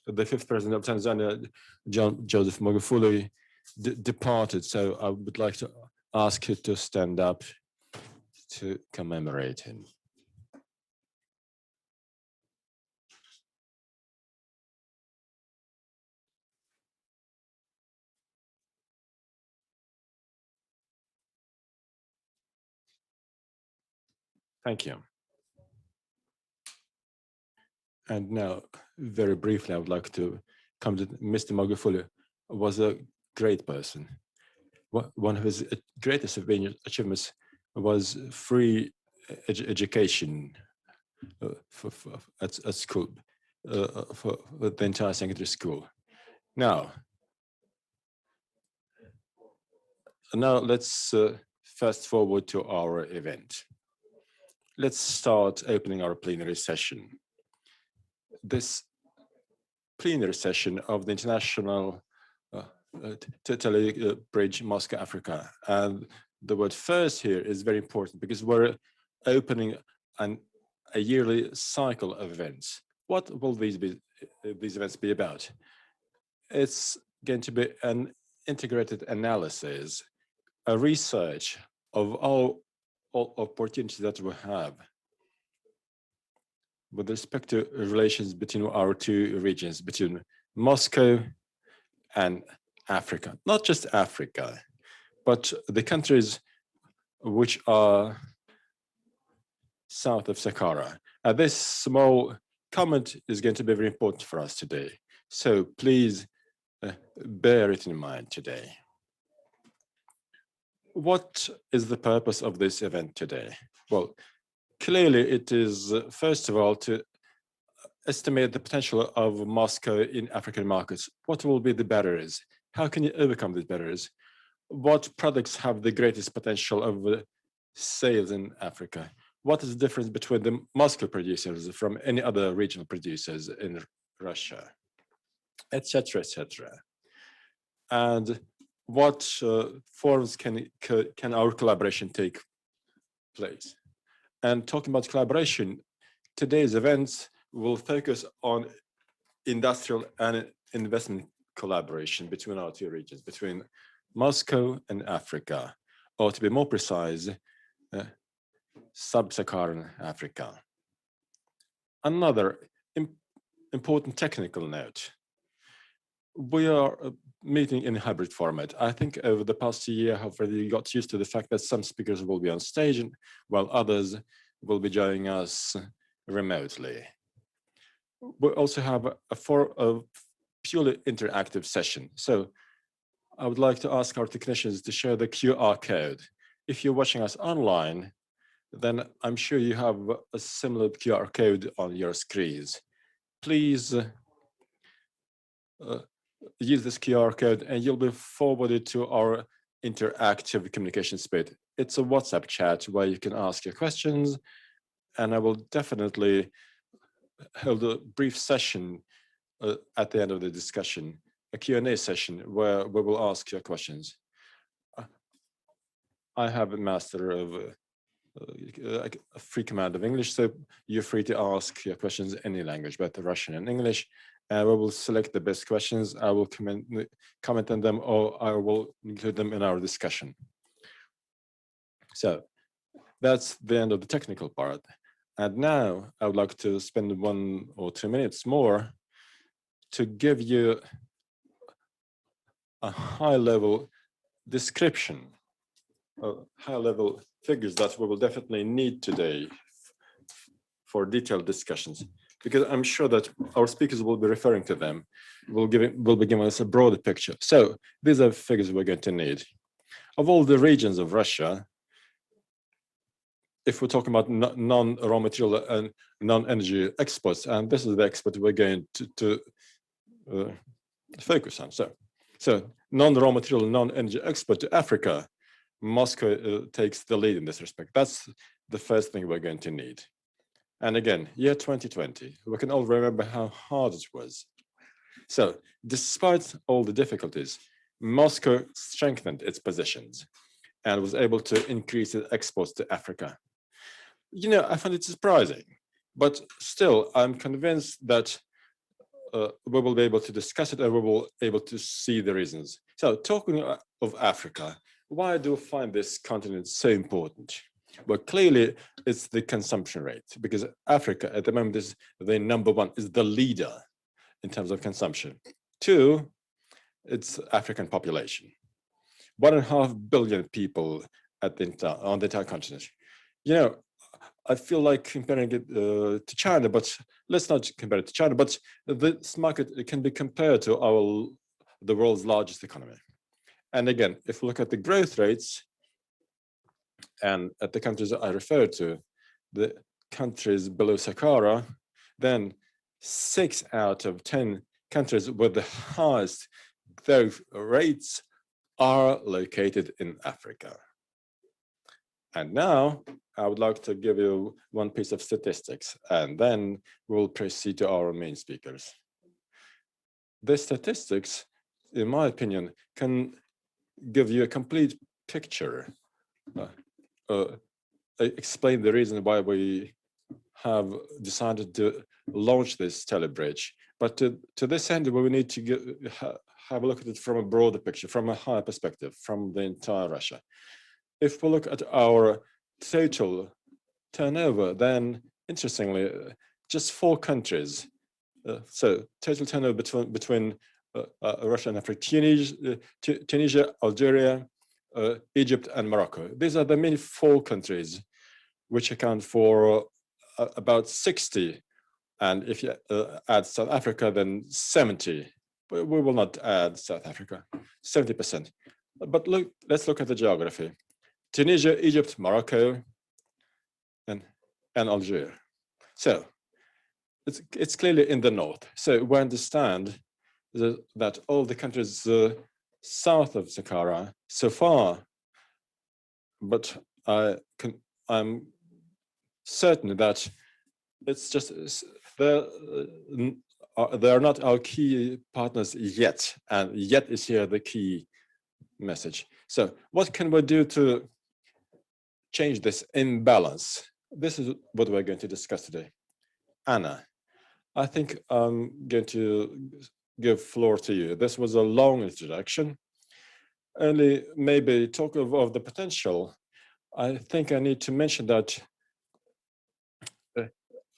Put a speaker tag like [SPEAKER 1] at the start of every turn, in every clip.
[SPEAKER 1] the fifth president of Tanzania, John Joseph Magufuli, departed. So I would like to ask you to stand up to commemorate him. Thank you. And now, very briefly, I would like to come to Mr. Magufuli. Was a great person. One of his greatest achievements was free education at school, for the entire secondary school. Now let's fast forward to our event. Let's start opening our plenary session. This plenary session of the International Bridge Moscow, Africa. And the word first here is very important because we're opening a yearly cycle of events. What will these events be about? It's going to be an integrated analysis, a research of all opportunities that we have with respect to relations between our two regions, between Moscow and Africa. Not just Africa, but the countries which are south of Sahara. This small comment is going to be very important for us today. So please bear it in mind today. What is the purpose of this event today? Well, clearly it is, first of all, to estimate the potential of Moscow in African markets. What will be the barriers? How can you overcome these barriers? What products have the greatest potential of sales in Africa? What is the difference between the Moscow producers from any other regional producers in Russia, etc., etc.? And what forms can our collaboration take place? And talking about collaboration, today's events will focus on industrial and investment collaboration between our two regions, between Moscow and Africa, or to be more precise, sub-Saharan Africa. Another important technical note. We are meeting in a hybrid format. I think over the past year, I've already got used to the fact that some speakers will be on stage while others will be joining us remotely. We also have a purely interactive session. So I would like to ask our technicians to share the QR code. If you're watching us online, then I'm sure you have a similar QR code on your screens. Please use this QR code and you'll be forwarded to our interactive communication space. It's a WhatsApp chat where you can ask your questions, and I will definitely hold a brief session at the end of the discussion, a Q&A session where we will ask your questions. I have a master of a free command of English, so you're free to ask your questions in any language, both Russian and English. We will select the best questions. I will comment on them, or I will include them in our discussion. So that's the end of the technical part. And now I would like to spend 1 or 2 minutes more to give you a high-level description, high-level figures that we will definitely need today for detailed discussions, because I'm sure that our speakers will be referring to them, will be giving us a broader picture. So these are figures we're going to need. Of all the regions of Russia, if we're talking about non-raw material and non-energy exports, and this is the export we're going to focus on. So non-raw material, non-energy export to Africa, Moscow takes the lead in this respect. That's the first thing we're going to need. And again, year 2020, we can all remember how hard it was. So despite all the difficulties, Moscow strengthened its positions and was able to increase its exports to Africa. You know, I find it surprising, but still, I'm convinced that we will be able to discuss it and we will be able to see the reasons. So talking of Africa, why do I find this continent so important? Well, clearly it's the consumption rate, because Africa at the moment is the #1, is the leader in terms of consumption. 2, it's African population. 1.5 billion people on the entire continent. You know, I feel like comparing it to China, but let's not compare it to China, but this market can be compared to the world's largest economy. And again, if we look at the growth rates and at the countries that I referred to, the countries below Sahara, then 6 out of 10 countries with the highest growth rates are located in Africa. And now I would like to give you one piece of statistics, and then we'll proceed to our main speakers. The statistics, in my opinion, can give you a complete picture, explain the reason why we have decided to launch this telebridge. But to this end, we need to have a look at it from a broader picture, from a higher perspective, from the entire Russia. If we look at our total turnover, then interestingly, just 4 countries. So total turnover between Russia and Africa: Tunisia, Algeria, Egypt, and Morocco. These are the main 4 countries which account for about 60. And if you add South Africa, then 70. But we will not add South Africa, 70%. But let's look at the geography. Tunisia, Egypt, Morocco, and Algeria. So it's clearly in the north. So we understand that all the countries south of Sahara so far, but I'm certain that it's just they are not our key partners yet, and yet is here the key message. So what can we do to change this imbalance? This is what we're going to discuss today. Anna, I think I'm going to give floor to you. This was a long introduction. Only maybe talk of the potential. I think I need to mention that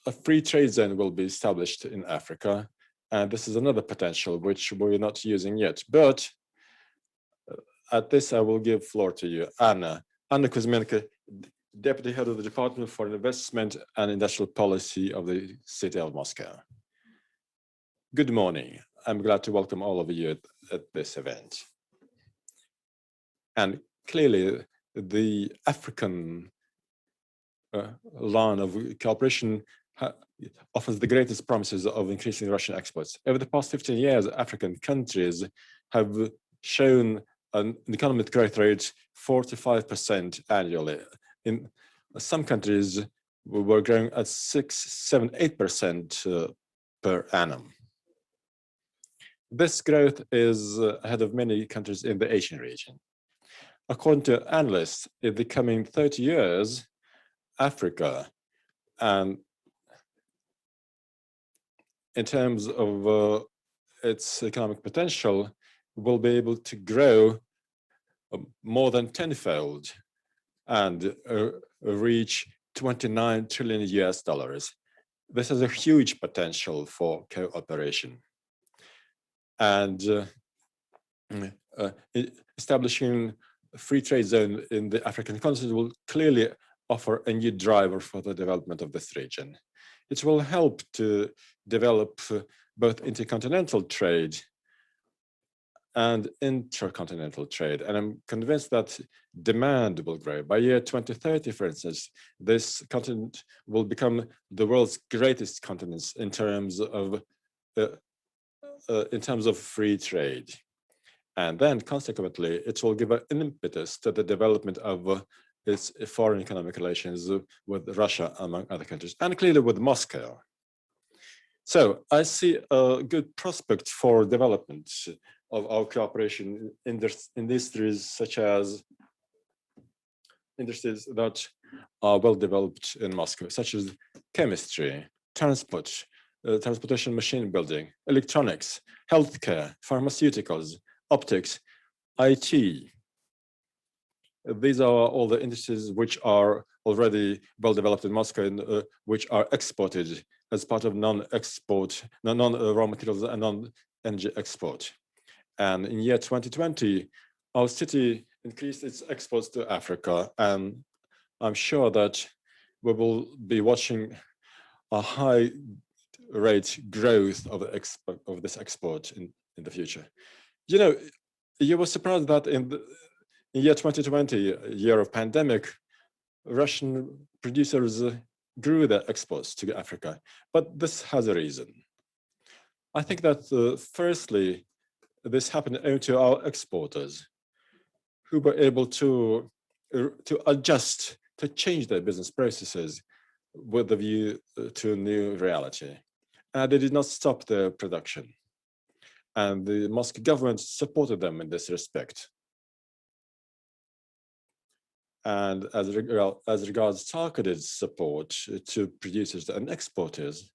[SPEAKER 1] a free trade zone will be established in Africa, and this is another potential which we're not using yet. But at this, I will give floor to you, Anna Kuzmenko, Deputy Head of the Department for Investment and Industrial Policy of the City of Moscow. Good morning. I'm glad to welcome all of you at this event. And clearly, the African line of cooperation offers the greatest promises of increasing Russian exports. Over the past 15 years, African countries have shown an economic growth rate 45% annually. In some countries, we were growing at 6, 7, 8% per annum. This growth is ahead of many countries in the Asian region. According to analysts, in the coming 30 years, Africa, and in terms of its economic potential, will be able to grow more than tenfold and reach $29 trillion US. This has a huge potential for cooperation. And establishing a free trade zone in the African continent will clearly offer a new driver for the development of this region. It will help to develop both intercontinental trade and intercontinental trade. And I'm convinced that demand will grow. By year 2030, for instance, this continent will become the world's greatest continent in terms of free trade. And then consequently, it will give an impetus to the development of its foreign economic relations with Russia, among other countries, and clearly with Moscow. So I see a good prospect for development of our cooperation in industries such as industries that are well developed in Moscow, such as chemistry, transport, transportation machine building, electronics, healthcare, pharmaceuticals, optics, IT. These are all the industries which are already well developed in Moscow and which are exported as part of non-raw materials and non-energy export. And in year 2020, our city increased its exports to Africa, and I'm sure that we will be watching a high rate growth of this export in the future. You know, you were surprised that in year 2020, a year of pandemic, Russian producers grew their exports to Africa, but this has a reason. I think that firstly, this happened owing to our exporters who were able to adjust, to change their business processes with a view to a new reality. And they did not stop their production. And the Moscow government supported them in this respect. And as regards targeted support to producers and exporters,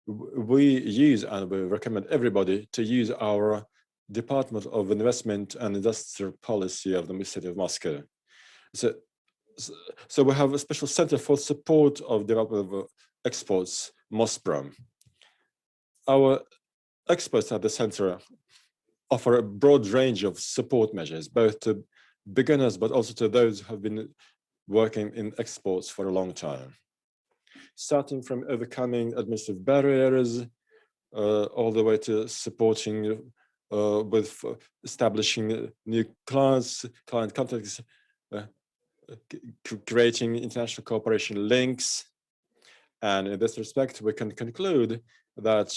[SPEAKER 1] we use and we recommend everybody to use our Department of Investment and Industrial Policy of the City of Moscow. So we have a special center for support of development of exports, Mosprom. Our experts at the center offer a broad range of support measures, both to beginners, but also to those who have been working in exports for a long time. Starting from overcoming administrative barriers, all the way to supporting with establishing new client contacts, creating international cooperation links. And in this respect, we can conclude that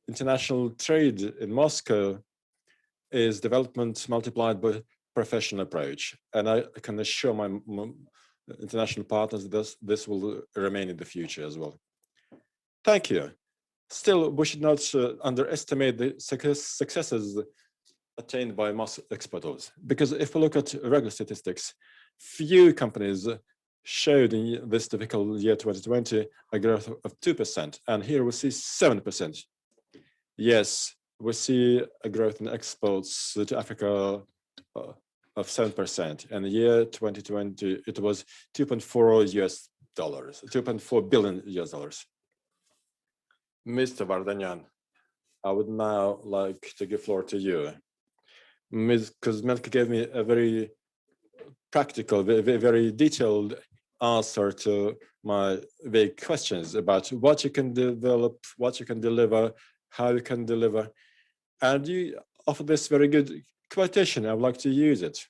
[SPEAKER 1] international trade in Moscow is development multiplied by professional approach. And I can assure my international partners this will remain in the future as well. Thank you. Still, we should not underestimate the successes attained by Moscow exporters, because if we look at regular statistics, few companies showed in this difficult year 2020 a growth of 2%, and here we see 7%. Yes, we see a growth in exports to Africa of 7%. And the year 2020, it was $2.4 billion. Mr. Vardanyan, I would now like to give floor to you. Ms. Kuzmenko gave me a very practical, very detailed answer to my vague questions about what you can develop, what you can deliver, how you can deliver. And you offer this very good quotation. I would like to use it.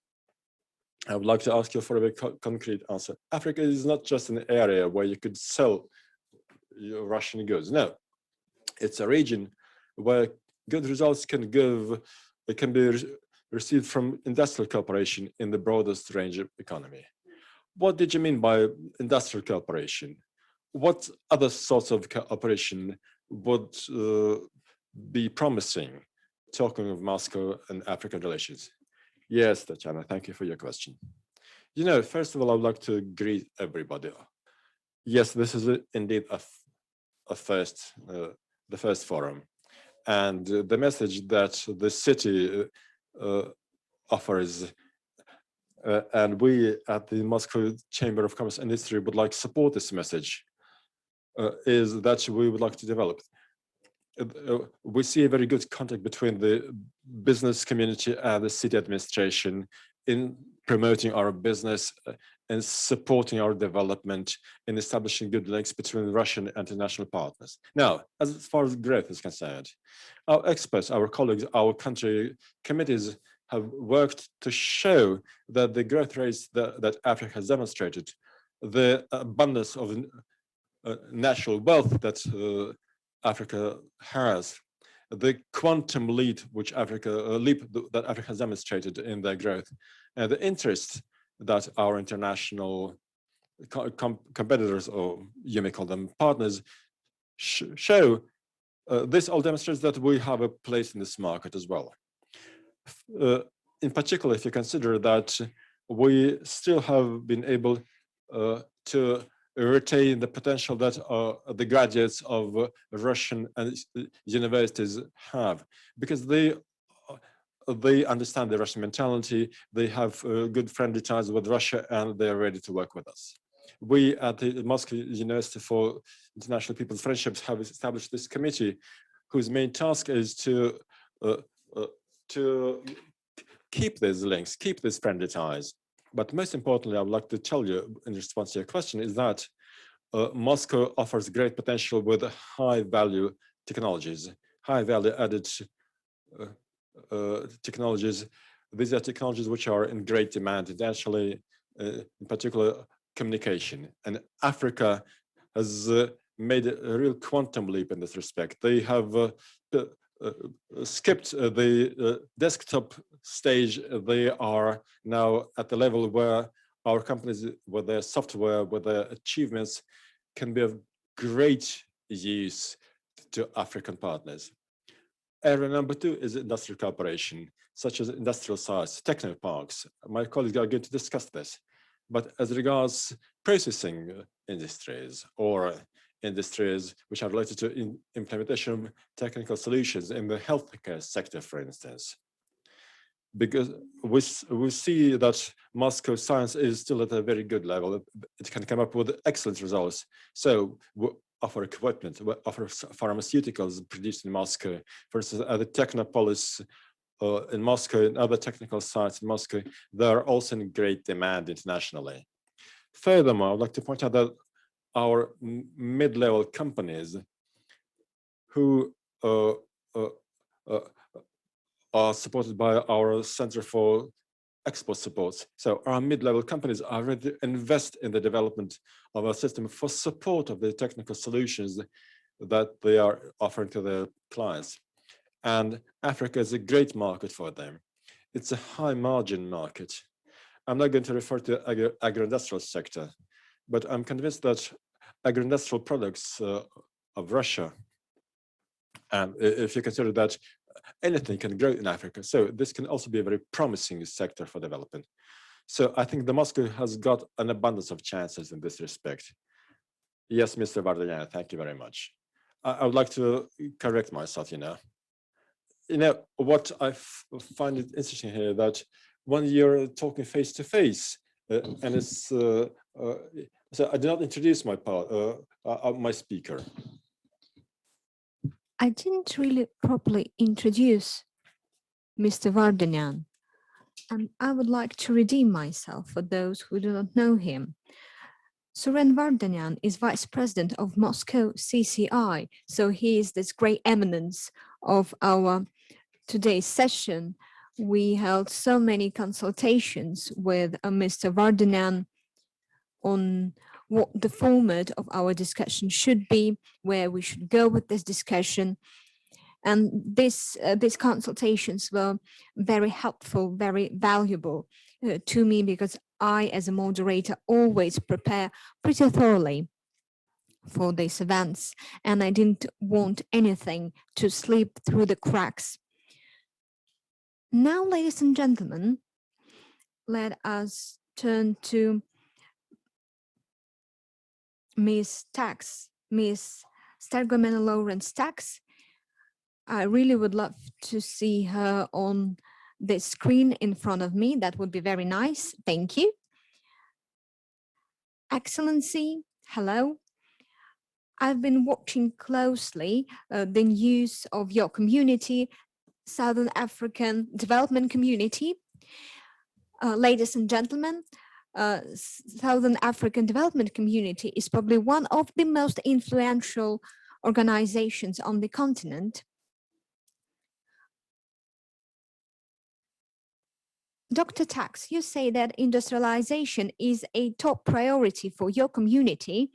[SPEAKER 1] I would like to ask you for a very concrete answer. Africa is not just an area where you could sell your Russian goods. No, it's a region where good results can be received from industrial cooperation in the broadest range of economy. What did you mean by industrial cooperation? What other sorts of cooperation would be promising, talking of Moscow and African relations? Yes, Tatiana, thank you for your question. You know, first of all, I would like to greet everybody. Yes, this is indeed the first forum. And the message that the city offers, and we at the Moscow Chamber of Commerce and Industry would like to support this message, is that we would like to develop. We see a very good contact between the business community and the city administration in promoting our business and supporting our development in establishing good links between Russian and international partners. Now, as far as growth is concerned, our experts, our colleagues, our country committees have worked to show that the growth rates that Africa has demonstrated, the abundance of natural wealth that Africa has, the quantum leap that Africa has demonstrated in their growth, and the interest that our international competitors, or you may call them partners, show. This all demonstrates that we have a place in this market as well. In particular, if you consider that we still have been able to retain the potential that the graduates of Russian universities have, because they understand the Russian mentality, they have good friendly ties with Russia, and they are ready to work with us. We at the Moscow University for International People's Friendships have established this committee whose main task is to keep these links, keep these friendly ties. But most importantly, I would like to tell you in response to your question is that Moscow offers great potential with high value technologies, high value added technologies. These are technologies which are in great demand internationally, in particular communication. And Africa has made a real quantum leap in this respect. They have skipped the desktop stage. They are now at the level where our companies, with their software, with their achievements, can be of great use to African partners. Area number 2 is industrial cooperation, such as industrial sites, technoparks. My colleagues are going to discuss this. But as regards processing industries or industries which are related to implementation of technical solutions in the healthcare sector, for instance, because we see that Moscow science is still at a very good level. It can come up with excellent results. So we offer equipment, we offer pharmaceuticals produced in Moscow. For instance, at the Technopolis in Moscow and other technical sites in Moscow, they're also in great demand internationally. Furthermore, I'd like to point out that our mid-level companies who are supported by our Center for Export Support. So our mid-level companies are ready to invest in the development of a system for support of the technical solutions that they are offering to their clients. And Africa is a great market for them. It's a high margin market. I'm not going to refer to agro-industrial sector, but I'm convinced that agro-industrial products of Russia, and if you consider that anything can grow in Africa, so this can also be a very promising sector for development. So I think the Moscow has got an abundance of chances in this respect. Yes, Mr. Vardanyan, thank you very much. I would like to correct myself, what I find it interesting here that when you're talking face to face, and it's so I did not introduce my speaker.
[SPEAKER 2] I didn't really properly introduce Mr. Vardanyan, and I would like to redeem myself for those who do not know him. Suren Vardanyan is Vice President of Moscow CCI, so he is this great eminence of our today's session. We held so many consultations with Mr. Vardanyan on what the format of our discussion should be, where we should go with this discussion. And these consultations were very helpful, very valuable to me, because I, as a moderator, always prepare pretty thoroughly for these events, and I didn't want anything to slip through the cracks. Now, ladies and gentlemen, let us turn to Miss Stergomena Lawrence Tax. I really would love to see her on the screen in front of me. That would be very nice. Thank you. Excellency, hello. I've been watching closely the news of your community, Southern African Development Community. Ladies and gentlemen, Southern African Development Community is probably one of the most influential organizations on the continent. Dr. Tax, you say that industrialization is a top priority for your community,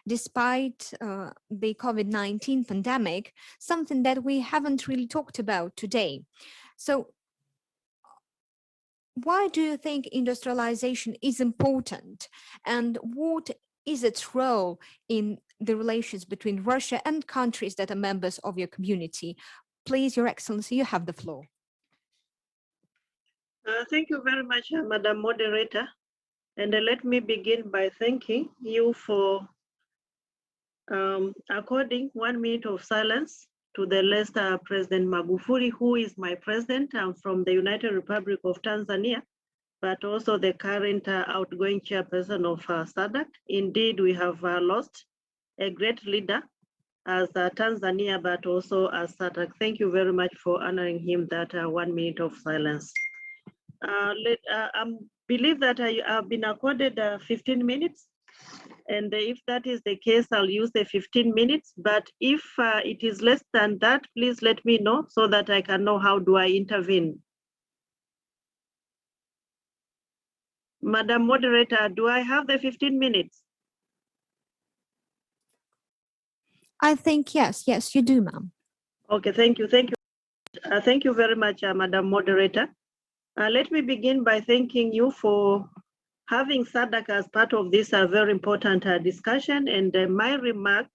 [SPEAKER 2] despite the COVID-19 pandemic, something that we haven't really talked about today. So why do you think industrialization is important, and what is its role in the relations between Russia and countries that are members of your community? Please, Your Excellency, you have the floor.
[SPEAKER 3] Thank you very much, Madam Moderator. And let me begin by thanking you for according 1 minute of silence to the late President Magufuli, who is my president. I'm from the United Republic of Tanzania, but also the current outgoing chairperson of SADC. Indeed, we have lost a great leader as Tanzania, but also as SADC. Thank you very much for honoring him that 1 minute of silence. I believe that I have been accorded 15 minutes. And if that is the case, I'll use the 15 minutes. But if it is less than that, please let me know so that I can know how do I intervene. Madam Moderator, do I have the 15 minutes?
[SPEAKER 2] I think yes, you do, ma'am.
[SPEAKER 3] Okay, thank you. Thank you very much, Madam Moderator. Let me begin by thanking you for having SADC as part of this very important discussion. And my remark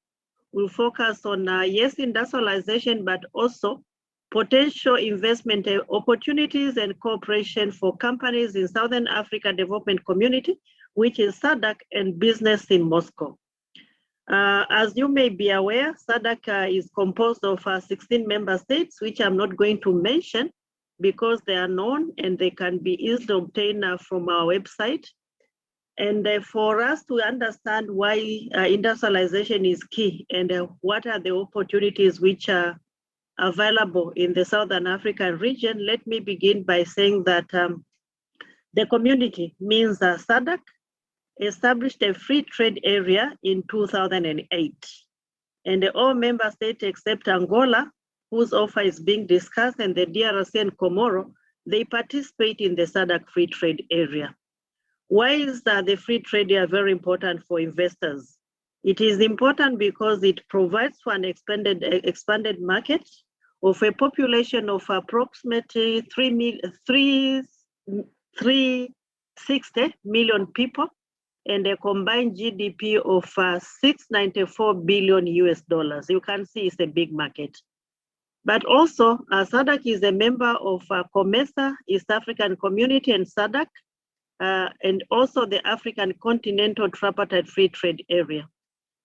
[SPEAKER 3] will focus on, yes, industrialization, but also potential investment opportunities and cooperation for companies in Southern Africa Development Community, which is SADC, and business in Moscow. As you may be aware, SADC is composed of 16 member states, which I'm not going to mention because they are known and they can be easily obtained from our website. And for us to understand why industrialization is key and what are the opportunities which are available in the Southern African region, let me begin by saying that the community means SADC established a free trade area in 2008. And all member states except Angola, whose offer is being discussed, and the DRC and Comoro, they participate in the SADC free trade area. Why is the free trade area very important for investors? It is important because it provides for an expanded market of a population of approximately 360 million people and a combined GDP of 694 billion US dollars. You can see it's a big market. But also, SADC is a member of COMESA, East African Community, and SADC, and also the African Continental Tripartite Free Trade Area.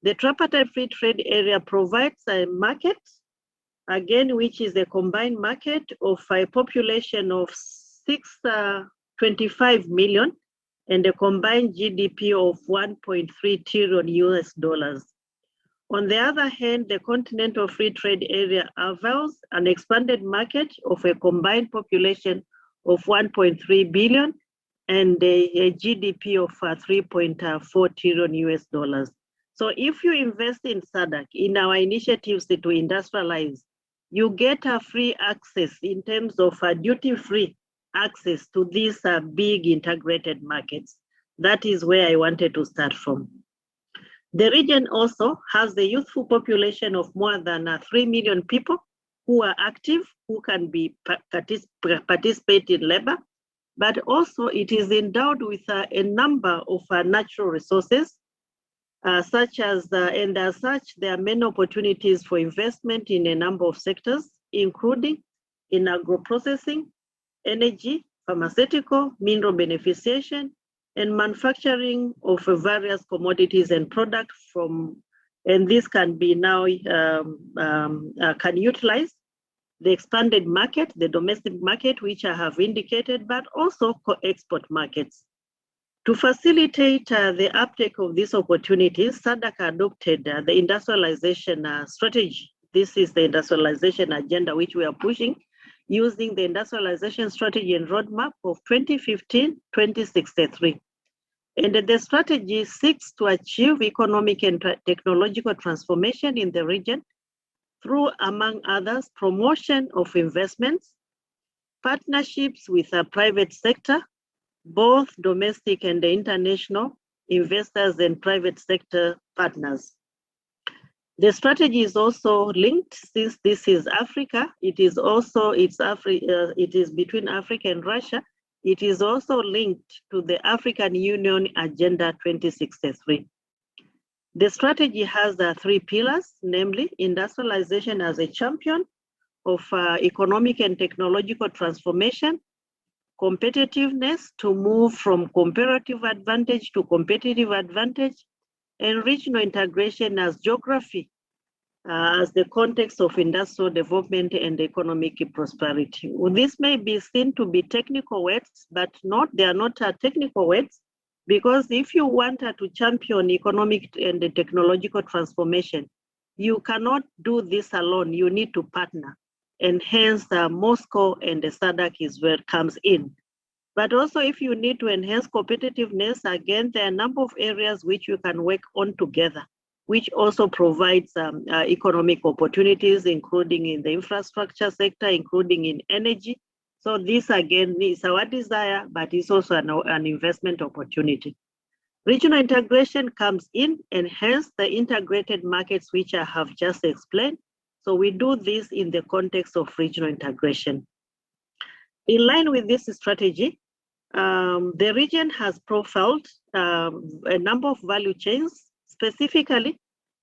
[SPEAKER 3] The Tripartite Free Trade Area provides a market, again, which is a combined market of a population of 625 million and a combined GDP of 1.3 trillion US dollars. On the other hand, the Continental Free Trade Area avails an expanded market of a combined population of 1.3 billion and a GDP of 3.4 trillion US dollars. So if you invest in SADC, in our initiatives to industrialize, you get a free access in terms of duty-free access to these big integrated markets. That is where I wanted to start from. The region also has the youthful population of more than 3 million people who are active, who can be participate in labor, but also it is endowed with a number of natural resources, such as, and as such, there are many opportunities for investment in a number of sectors, including in agro processing, energy, pharmaceutical, mineral beneficiation, and manufacturing of various commodities and products from, and this can be now, can utilize the expanded market, the domestic market, which I have indicated, but also export markets. To facilitate the uptake of these opportunities, SADC adopted the industrialization strategy. This is the industrialization agenda which we are pushing using the industrialization strategy and roadmap of 2015-2063. And the strategy seeks to achieve economic and technological transformation in the region through, among others, promotion of investments, partnerships with the private sector, both domestic and international investors and private sector partners. The strategy is also linked, since this is Africa, it is also, it is between Africa and Russia, it is also linked to the African Union Agenda 2063. The strategy has 3 pillars, namely industrialization as a champion of economic and technological transformation, competitiveness to move from comparative advantage to competitive advantage, and regional integration as geography as the context of industrial development and economic prosperity. Well, this may be seen to be technical words, but they are not technical words, because if you want to champion economic and technological transformation, you cannot do this alone. You need to partner, and hence Moscow and the SADC is where it comes in. But also, if you need to enhance competitiveness, again, there are a number of areas which you can work on together, which also provides economic opportunities, including in the infrastructure sector, including in energy. So this, again, is our desire, but it's also an investment opportunity. Regional integration comes in, and hence the integrated markets, which I have just explained. So we do this in the context of regional integration. In line with this strategy, the region has profiled a number of value chains, specifically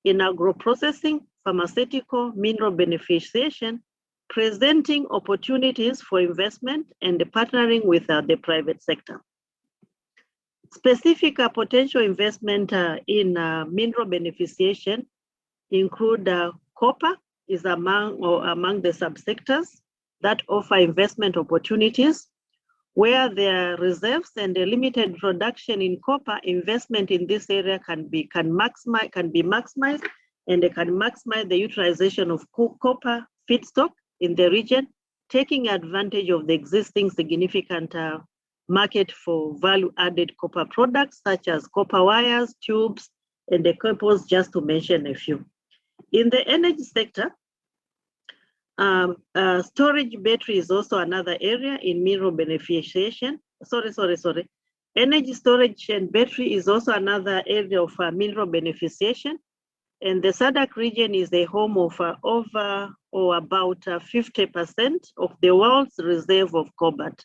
[SPEAKER 3] in agro processing, pharmaceutical, mineral beneficiation, presenting opportunities for investment and partnering with the private sector. Specific potential investment in mineral beneficiation include copper is among the subsectors that offer investment opportunities. Where there are reserves and a limited production in copper, investment in this area can be maximized, and they can maximize the utilization of copper feedstock in the region, taking advantage of the existing significant market for value-added copper products such as copper wires, tubes, and the cables, just to mention a few. In the energy sector, storage battery is also another area in mineral beneficiation. Energy storage and battery is also another area of mineral beneficiation. And the SADC region is the home of about 50% of the world's reserve of cobalt,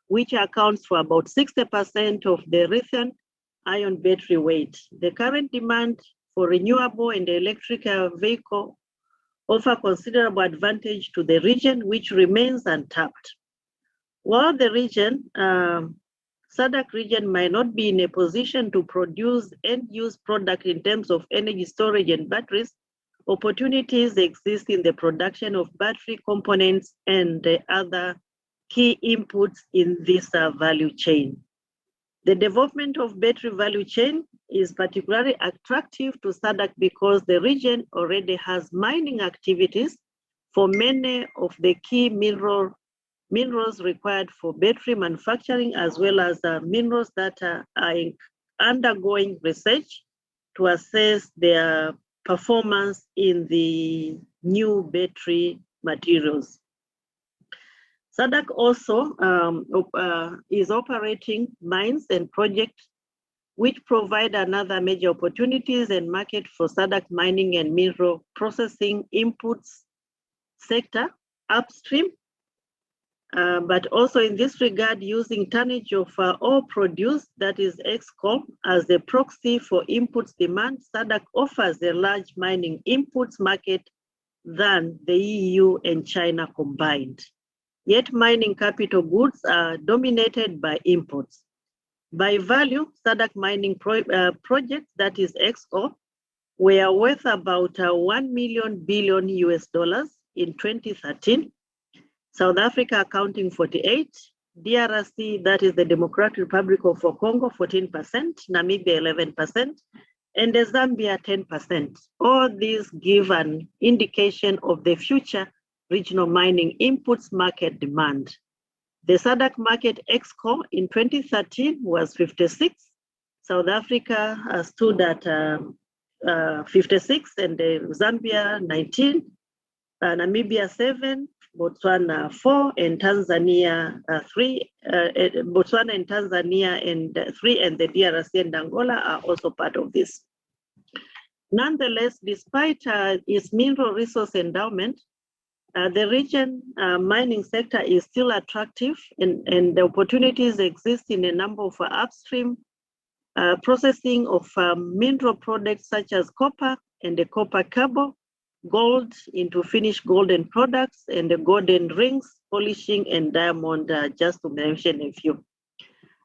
[SPEAKER 3] which accounts for about 60% of the lithium-ion battery weight. The current demand for renewable and electric vehicle offer considerable advantage to the region, which remains untapped. While the region, SADC region might not be in a position to produce end-use product in terms of energy storage and batteries, opportunities exist in the production of battery components and the other key inputs in this value chain. The development of battery value chain is particularly attractive to SADC because the region already has mining activities for many of the key minerals required for battery manufacturing, as well as minerals that are undergoing research to assess their performance in the new battery materials. SADC also is operating mines and projects which provide another major opportunities and market for SADC mining and mineral processing inputs sector upstream, but also in this regard, using tonnage of ore produced, that is EXCOM, as the proxy for inputs demand. SADC offers a large mining inputs market than the EU and China combined. Yet mining capital goods are dominated by imports. By value, SADC mining projects, that is EXCO, were worth about $1 billion US in 2013. South Africa accounting 48, DRC, that is the Democratic Republic of Congo, 14%, Namibia 11%, and Zambia 10%. All these give an indication of the future regional mining inputs market demand. The SADC market EXCO in 2013 was 56. South Africa stood at 56, and Zambia 19, Namibia 7, Botswana 4, and Tanzania 3. Botswana and Tanzania and 3, and the DRC and Angola are also part of this. Nonetheless, despite its mineral resource endowment, the region mining sector is still attractive, and the opportunities exist in a number of upstream processing of mineral products such as copper and the copper cable, gold into finished golden products, and the golden rings, polishing, and diamond, just to mention a few.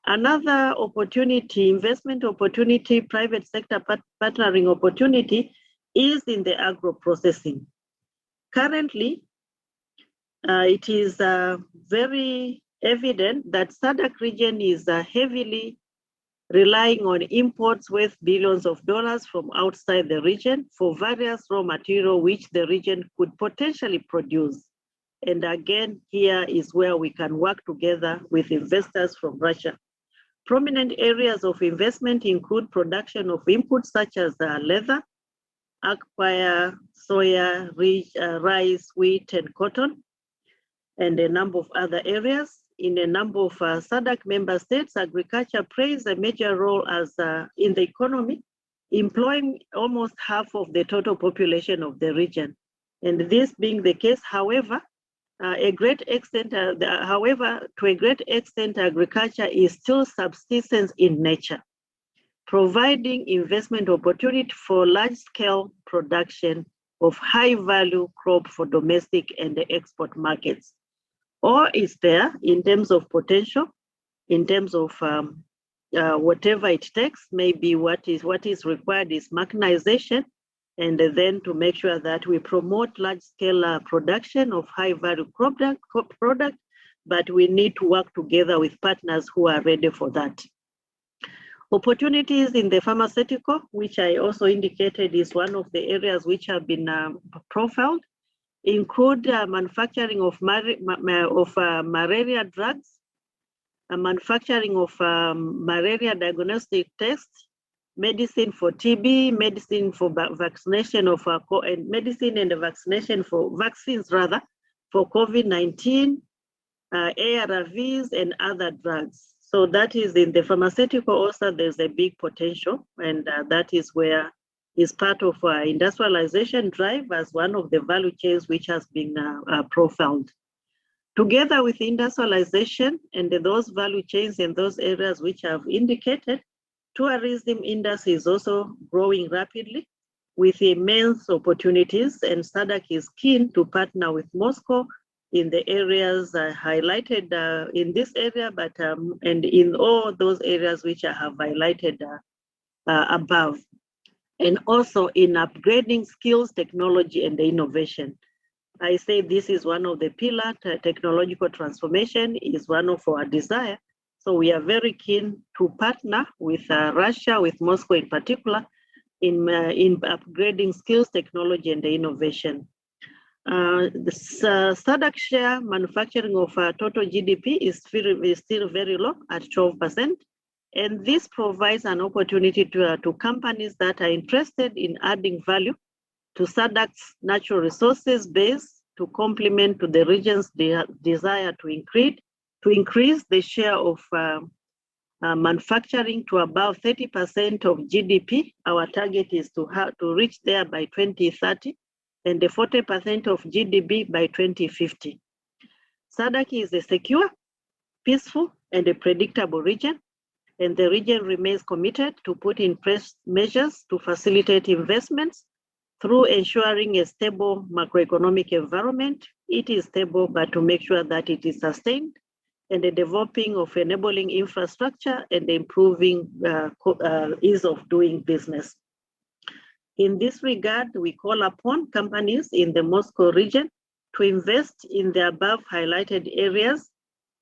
[SPEAKER 3] Another opportunity, investment opportunity, private sector partnering opportunity is in the agro processing. Currently, it is very evident that SADC region is heavily relying on imports worth billions of dollars from outside the region for various raw material which the region could potentially produce. And again, here is where we can work together with investors from Russia. Prominent areas of investment include production of inputs such as leather, aqua, soya, rice, wheat, and cotton, and a number of other areas. In a number of SADC member states, agriculture plays a major role as in the economy, employing almost half of the total population of the region. And this being the case, however, to a great extent, agriculture is still subsistence in nature, providing investment opportunity for large-scale production of high-value crop for domestic and export markets. Or is there, in terms of potential, in terms of whatever it takes, maybe what is required is mechanization, and then to make sure that we promote large-scale production of high-value product, but we need to work together with partners who are ready for that. Opportunities in the pharmaceutical, which I also indicated is one of the areas which have been profiled, include manufacturing of malaria drugs, manufacturing of malaria diagnostic tests, medicine for TB, medicine for vaccination of medicine and vaccination for vaccines rather for COVID-19, ARVs and other drugs. So that is in the pharmaceutical also there's a big potential, and that is where is part of our industrialization drive as one of the value chains which has been profiled. Together with industrialization and those value chains in those areas which I've indicated, tourism industry is also growing rapidly with immense opportunities, and SADC is keen to partner with Moscow in the areas highlighted in this area, but and in all those areas which I have highlighted above, and also in upgrading skills, technology, and innovation. I say this is one of the pillars. Technological transformation is one of our desire. So we are very keen to partner with Russia, with Moscow in particular, in upgrading skills, technology, and innovation. The SADC share manufacturing of total GDP is still very low at 12%. And this provides an opportunity to companies that are interested in adding value to SADC's natural resources base to complement to the region's desire to increase the share of manufacturing to about 30% of GDP. Our target is to reach there by 2030 and the 40% of GDP by 2050. SADC is a secure, peaceful, and a predictable region, and the region remains committed to put in place measures to facilitate investments through ensuring a stable macroeconomic environment. It is stable, but to make sure that it is sustained, and the developing of enabling infrastructure and improving ease of doing business. In this regard, we call upon companies in the Moscow region to invest in the above highlighted areas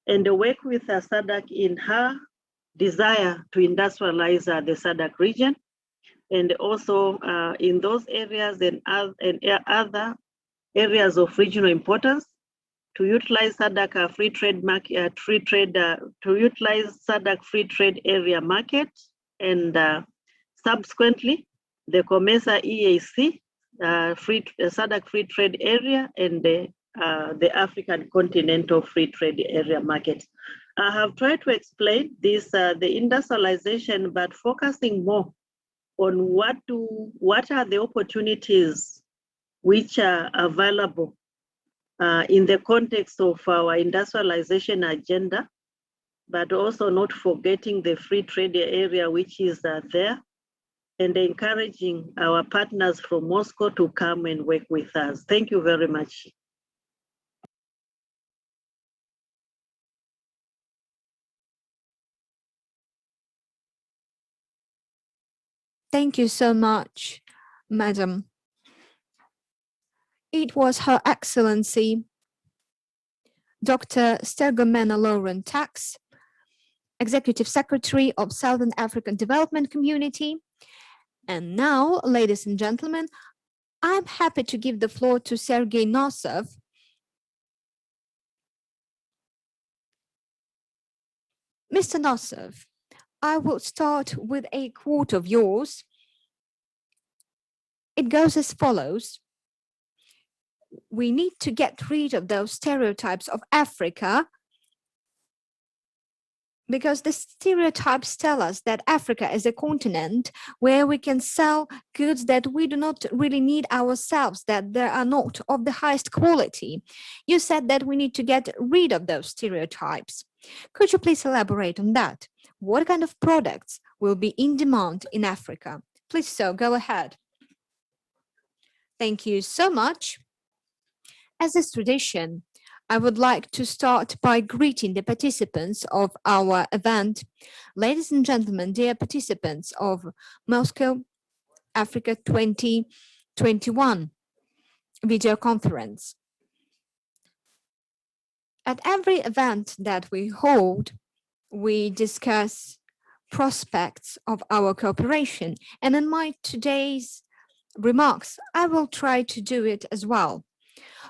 [SPEAKER 3] and work with SADC in her desire to industrialize the SADC region, and also in those areas and other areas of regional importance to utilize SADC free trade market, to utilize SADC free trade area market, and subsequently the COMESA EAC SADC free trade area and the African continental free trade area market. I have tried to explain this, the industrialization, but focusing more on what are the opportunities which are available in the context of our industrialization agenda, but also not forgetting the free trade area which is there, and encouraging our partners from Moscow to come and work with us. Thank you very much.
[SPEAKER 2] Thank you so much, Madam. It was Her Excellency Dr. Stergomena Lauren Tax, Executive Secretary of Southern African Development Community. And now, ladies and gentlemen, I'm happy to give the floor to Sergei Nosov. Mr. Nosov, I will start with a quote of yours. It goes as follows. We need to get rid of those stereotypes of Africa because the stereotypes tell us that Africa is a continent where we can sell goods that we do not really need ourselves, that they are not of the highest quality. You said that we need to get rid of those stereotypes. Could you please elaborate on that? What kind of products will be in demand in Africa? Please, so go ahead. Thank you so much. As is tradition, I would like to start by greeting the participants of our event. Ladies and gentlemen, dear participants of Moscow Africa 2021 video conference. At every event that we hold, we discuss prospects of our cooperation. And in my today's remarks, I will try to do it as well.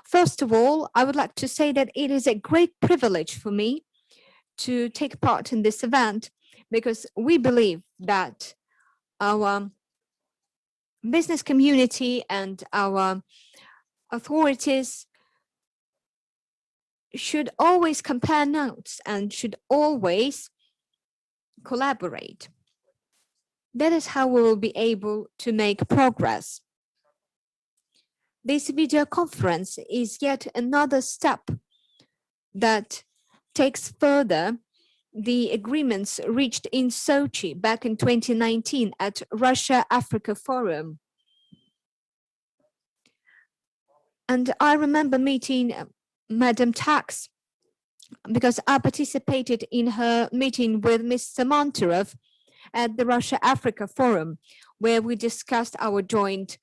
[SPEAKER 2] First of all, I would like to say that it is a great privilege for me to take part in this event because we believe that our business community and our authorities should always compare notes and should always collaborate. That is how we will be able to make progress. This video conference is yet another step that takes further the agreements reached in Sochi back in 2019 at Russia-Africa Forum. And I remember meeting Madam Tax because I participated in her meeting with Mr. Monterov at the Russia-Africa Forum, where we discussed our joint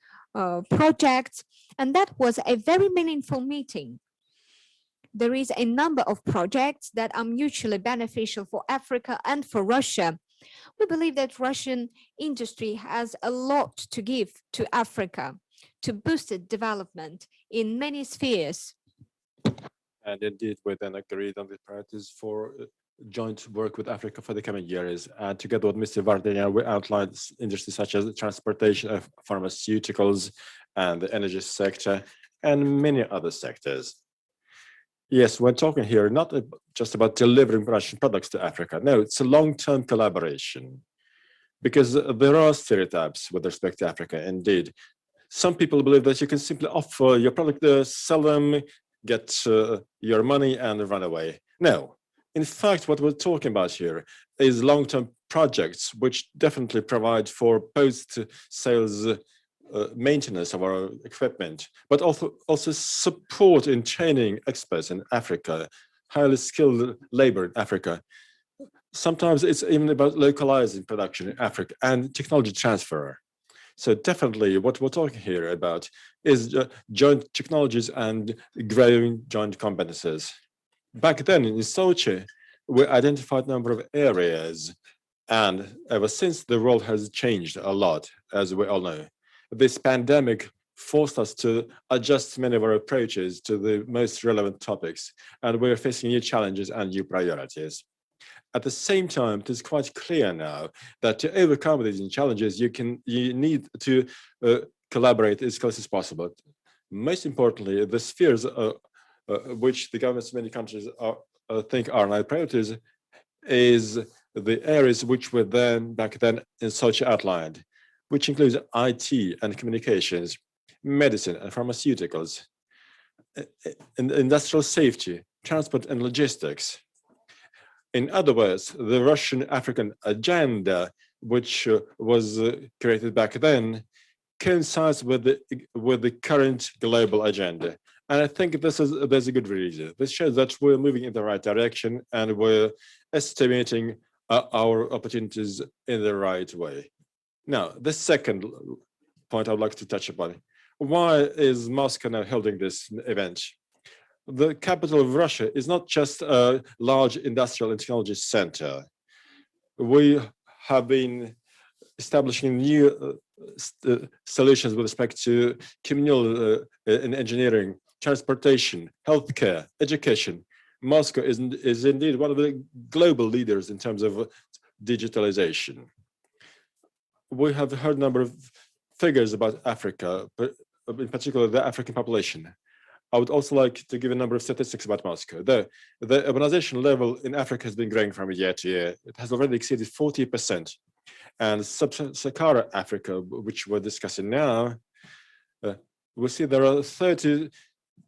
[SPEAKER 2] projects, and that was a very meaningful meeting. There is a number of projects that are mutually beneficial for Africa and for Russia. We believe that Russian industry has a lot to give to Africa to boost its development in many spheres.
[SPEAKER 1] And indeed, we then agreed on the priorities for joint work with Africa for the coming years. And together with Mr. Vardanyan, we outlined industries such as the transportation of pharmaceuticals and the energy sector and many other sectors. Yes, we're talking here not just about delivering Russian products to Africa. No, it's a long-term collaboration because there are stereotypes with respect to Africa. Indeed, some people believe that you can simply offer your product, sell them, get your money and run away. No, in fact, what we're talking about here is long-term projects which definitely provide for post-sales maintenance of our equipment, but also support in training experts in Africa, highly skilled labor in Africa. Sometimes it's even about localizing production in Africa and technology transfer. So definitely what we're talking here about is joint technologies and growing joint competences. Back then in Sochi, we identified a number of areas, and ever since the world has changed a lot, as we all know. This pandemic forced us to adjust many of our approaches to the most relevant topics, and we're facing new challenges and new priorities. At the same time, it is quite clear now that to overcome these challenges, you need to collaborate as close as possible. Most importantly, the spheres which the governments of many countries think are now priorities is the areas which were back then in Sochi outlined, which includes IT and communications, medicine and pharmaceuticals, industrial safety, transport and logistics. In other words, the Russian-African agenda which was created back then, coincides with the current global agenda. And I think there's a good reason. This shows that we're moving in the right direction and we're estimating our opportunities in the right way. Now, the second point I'd like to touch upon. Why is Moscow now holding this event? The capital of Russia is not just a large industrial and technology center. We have been establishing new solutions with respect to communal and engineering, transportation, healthcare, education. Moscow is indeed one of the global leaders in terms of digitalization. We have heard a number of figures about Africa, but in particular the African population. I would also like to give a number of statistics about Moscow. The urbanization level in Africa has been growing from year to year. It has already exceeded 40%. And sub-Saharan Africa, which we're discussing now, we see there are 30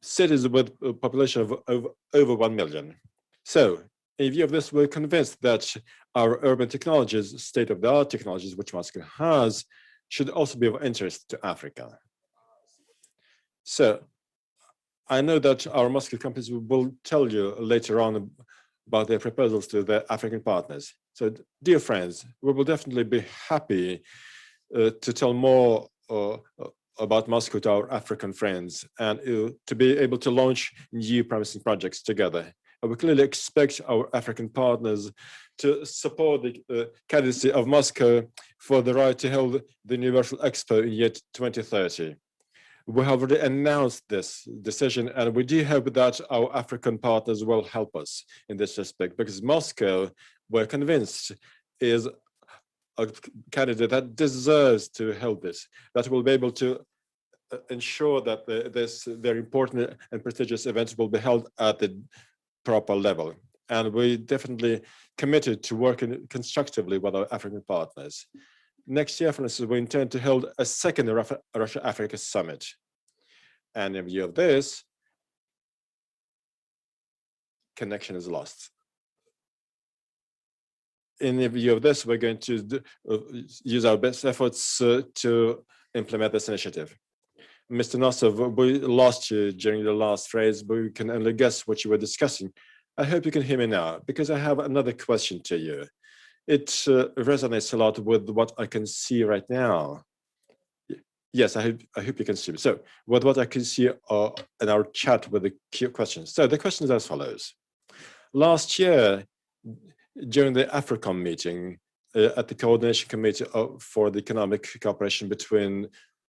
[SPEAKER 1] cities with a population of over 1 million. So in view of this, we're convinced that our urban technologies, state-of-the-art technologies, which Moscow has, should also be of interest to Africa. So I know that our Moscow companies will tell you later on about their proposals to their African partners. So, dear friends, we will definitely be happy to tell more about Moscow to our African friends and to be able to launch new promising projects together. And we clearly expect our African partners to support the candidacy of Moscow for the right to hold the Universal Expo in year 2030. We have already announced this decision, and we do hope that our African partners will help us in this respect, because Moscow, we're convinced, is a candidate that deserves to hold this, that will be able to ensure that this very important and prestigious event will be held at the proper level. And we definitely committed to working constructively with our African partners. Next year, for instance, we intend to hold a second Russia-Africa summit. And in view of this, connection is lost. In view of this, we're going to use our best efforts to implement this initiative. Mr. Nosov, we lost you during the last phrase, but we can only guess what you were discussing. I hope you can hear me now, because I have another question to you. It resonates a lot with what I can see right now. Yes, I hope you can see me. So, with what I can see in our chat with the questions. So, the question is as follows. Last year, during the AFRICOM meeting at the Coordination Committee for the Economic Cooperation between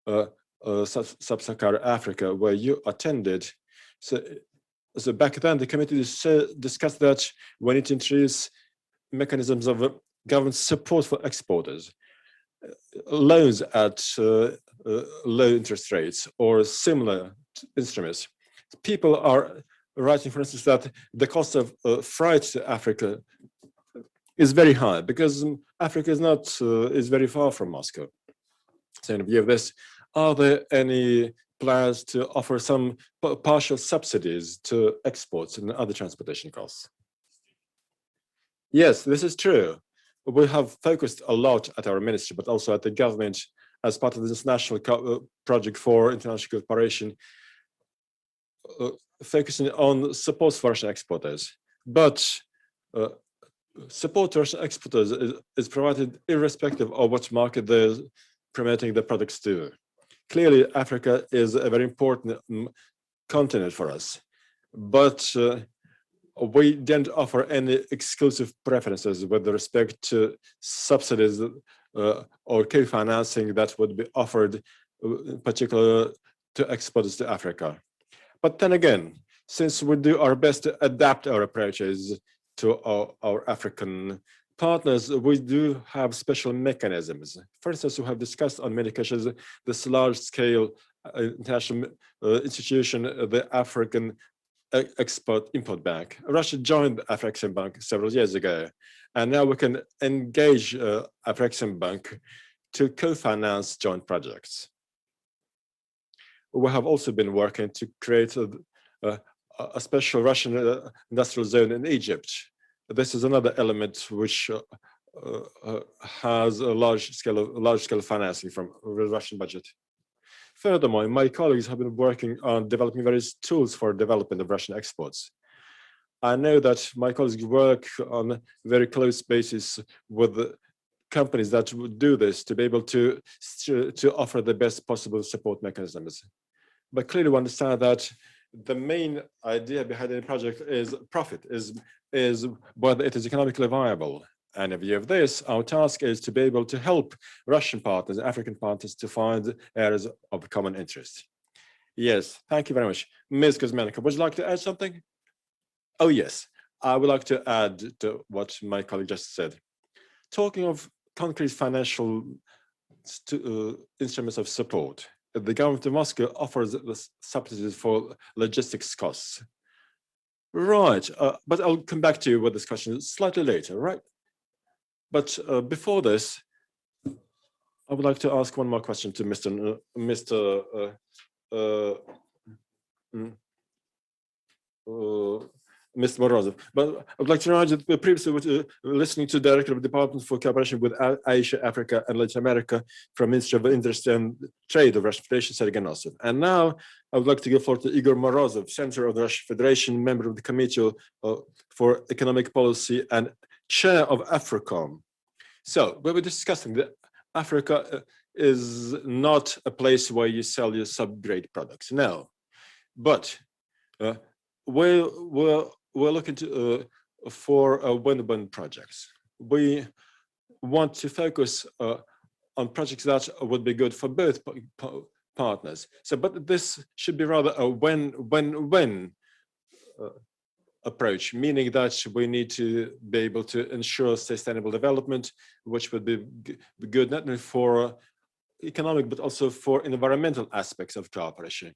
[SPEAKER 1] Sub-Saharan Africa, where you attended, so back then the committee discussed that we need to introduce mechanisms of government support for exporters, loans at low interest rates or similar instruments. People are writing, for instance, that the cost of freight to Africa is very high because Africa is very far from Moscow. So in view of this, are there any plans to offer some partial subsidies to exports and other transportation costs? Yes, this is true. We have focused a lot at our ministry, but also at the government as part of this national project for international cooperation, focusing on support for Russian exporters. But support to Russian exporters is provided irrespective of what market they're promoting the products to. Clearly, Africa is a very important continent for us, but we don't offer any exclusive preferences with respect to subsidies or co-financing that would be offered, in particular to exporters to Africa. But then again, since we do our best to adapt our approaches to our African partners, we do have special mechanisms. For instance, we have discussed on many occasions this large-scale international institution, the African Export-Import Bank. Russia joined the Afrexim Bank several years ago, and now we can engage Afrexim Bank to co-finance joint projects. We have also been working to create a special Russian industrial zone in Egypt. This is another element which has a large scale financing from the Russian budget. Furthermore, my colleagues have been working on developing various tools for development of Russian exports. I know that my colleagues work on a very close basis with the companies that would do this to be able to offer the best possible support mechanisms. But clearly we understand that the main idea behind any project is profit, is whether it is economically viable. And in view of this, our task is to be able to help Russian partners, African partners, to find areas of common interest. Yes, thank you very much. Ms. Kuzmenko, would you like to add something? Oh, yes, I would like to add to what my colleague just said. Talking of concrete financial instruments of support, the government of Moscow offers the subsidies for logistics costs. Right, but I'll come back to you with this question slightly later, right? But before this, I would like to ask one more question to Mr. Morozov. But I would like to remind you that previously listening to the Director of the Department for Cooperation with Asia, Africa, and Latin America from Ministry of Industry and Trade of Russian Federation, Sergei Nosov. And now I would like to give floor to Igor Morozov, Senator of the Russian Federation, member of the Committee for Economic Policy and Chair of AFRICOM. So we were discussing that Africa is not a place where you sell your sub-grade products, no. But we're looking for win-win projects. We want to focus on projects that would be good for both partners. So, but this should be rather a win-win approach, meaning that we need to be able to ensure sustainable development, which would be good not only for economic, but also for environmental aspects of cooperation.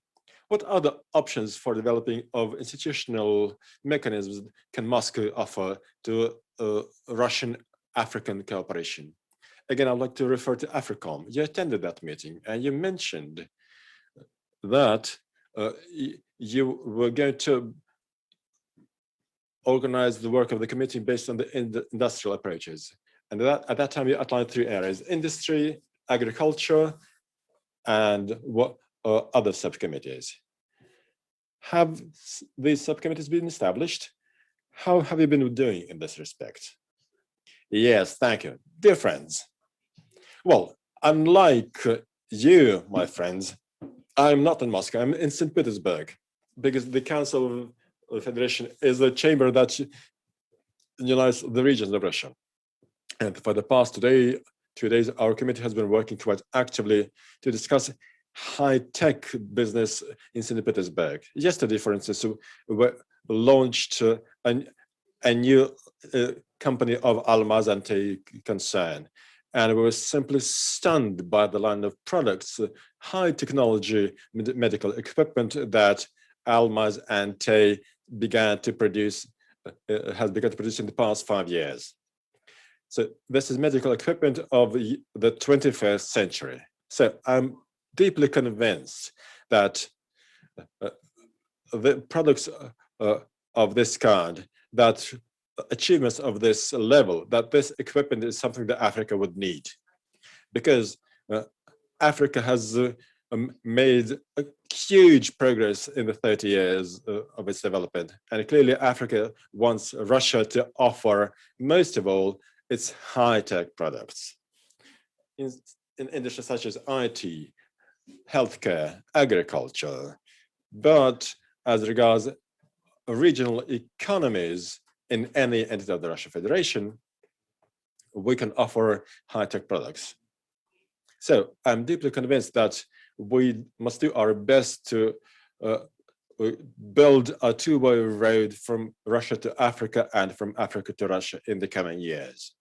[SPEAKER 1] What other options for developing of institutional mechanisms can Moscow offer to Russian-African cooperation? Again, I'd like to refer to AFRICOM. You attended that meeting and you mentioned that you were going to organize the work of the committee based on the industrial approaches. And at that time, you outlined 3 areas: industry, agriculture, and what other subcommittees. Have these subcommittees been established? How have you been doing in this respect? Yes, thank you. Dear friends, well, unlike you, my friends, I'm not in Moscow, I'm in St. Petersburg, because the Council of the Federation is a chamber that unites the regions of Russia. And for the past 2 days, our committee has been working quite actively to discuss high-tech business in St. Petersburg. Yesterday, for instance, we launched a new company of Almaz and Tay concern. And we were simply stunned by the line of products, high technology medical equipment that Almaz and Tay began to produce, has begun to produce in the past 5 years. So this is medical equipment of the 21st century. So I'm deeply convinced that the products of this kind, that achievements of this level, that this equipment is something that Africa would need, because Africa has made a huge progress in the 30 years of its development. And clearly Africa wants Russia to offer, most of all, its high-tech products in industries such as IT, healthcare, agriculture. But as regards regional economies in any entity of the Russian Federation, we can offer high-tech products. So I'm deeply convinced that we must do our best to build a two-way road from Russia to Africa and from Africa to Russia in the coming years.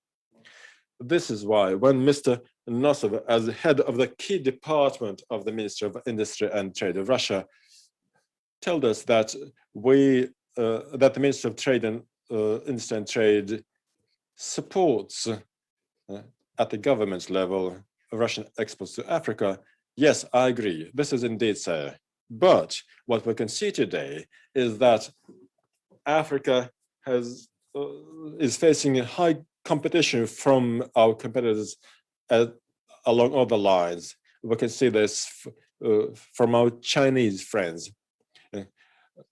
[SPEAKER 1] This is why when Mr. Nosov, as head of the key department of the Ministry of Industry and Trade of Russia, told us that that the Ministry of Trade and Industry and Trade supports at the government level Russian exports to Africa. Yes, I agree. This is indeed so. But what we can see today is that Africa is facing high competition from our competitors along other lines. We can see this from our Chinese friends.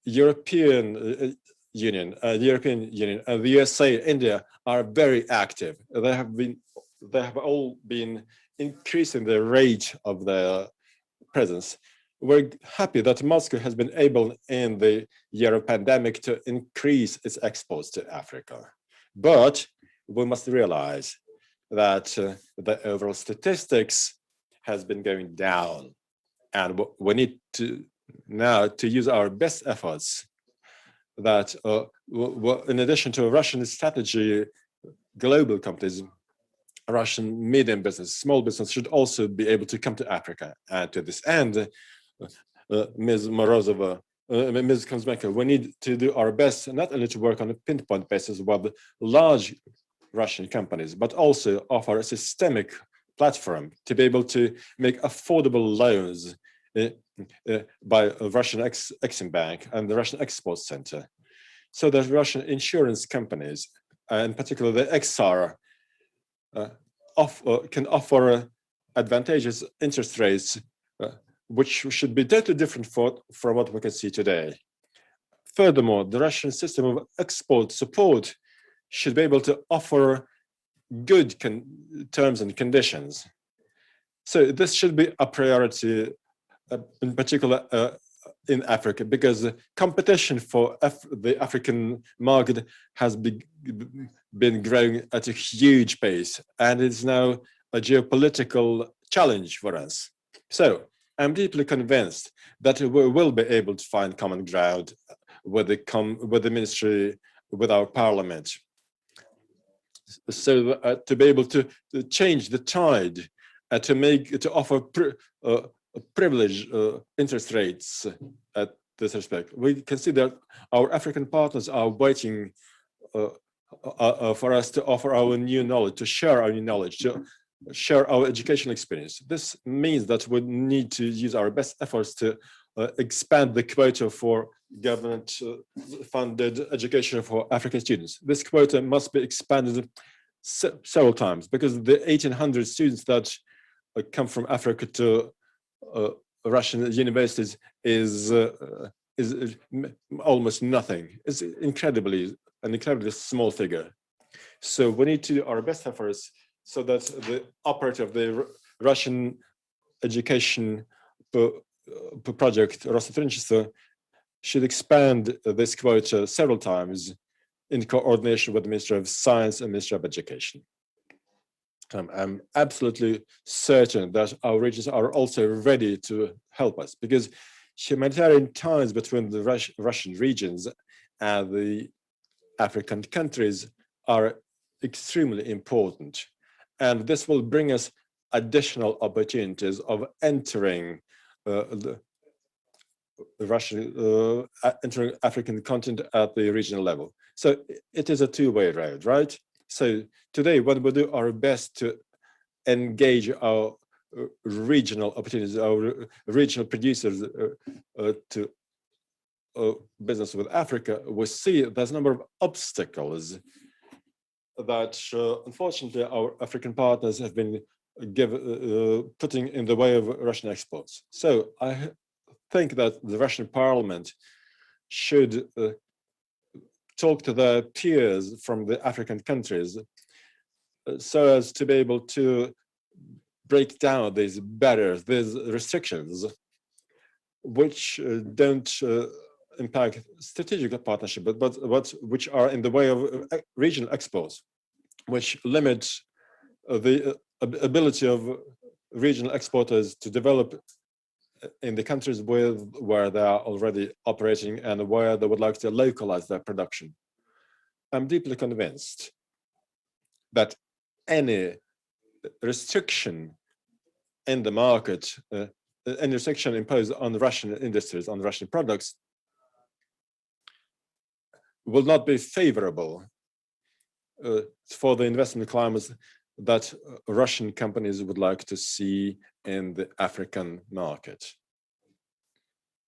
[SPEAKER 1] European Union, and the USA, India are very active. They have all been increasing the rate of their presence. We're happy that Moscow has been able in the year of pandemic to increase its exports to Africa. But we must realize that the overall statistics has been going down, and we need to now to use our best efforts that in addition to a Russian strategy, global companies, Russian medium business, small business should also be able to come to Africa. And to this end, Ms. Morozova, Ms. Kuzmenko, we need to do our best not only to work on a pinpoint basis with large Russian companies, but also offer a systemic platform to be able to make affordable loans by a Russian Exim Bank and the Russian Export Center, so that Russian insurance companies, in particular the XR, can offer advantageous interest rates, which should be totally different from what we can see today. Furthermore, the Russian system of export support should be able to offer good terms and conditions. So this should be a priority, in particular in Africa, because competition for the African market has been growing at a huge pace, and it's now a geopolitical challenge for us. So I'm deeply convinced that we will be able to find common ground with the ministry, with our parliament, so to be able to change the tide, to offer privileged interest rates at this respect. We can see that our African partners are waiting for us to offer our new knowledge, to share our new knowledge, to share our educational experience. This means that we need to use our best efforts to expand the quota for government-funded education for African students. This quota must be expanded several times, because the 1,800 students that come from Africa to Russian universities is almost nothing. It's an incredibly small figure. So we need to do our best efforts so that the operator of the Russian education project, Rossотрудничество, should expand this quota several times in coordination with the Ministry of Science and Ministry of Education. I'm absolutely certain that our regions are also ready to help us, because humanitarian ties between the Russian regions and the African countries are extremely important. And this will bring us additional opportunities of entering the entering African continent at the regional level. So it is a two-way road, right? So today, when we do our best to engage our regional opportunities, our regional producers to business with Africa, we see there's a number of obstacles that unfortunately our African partners have been putting in the way of Russian exports. So I think that the Russian parliament should talk to their peers from the African countries so as to be able to break down these barriers, these restrictions, which don't impact strategic partnership, but which are in the way of regional exports, which limit the ability of regional exporters to develop in the countries where they are already operating and where they would like to localize their production. I'm deeply convinced that any restriction in the market, any restriction imposed on Russian industries, on Russian products, will not be favorable for the investment climate that Russian companies would like to see in the African market.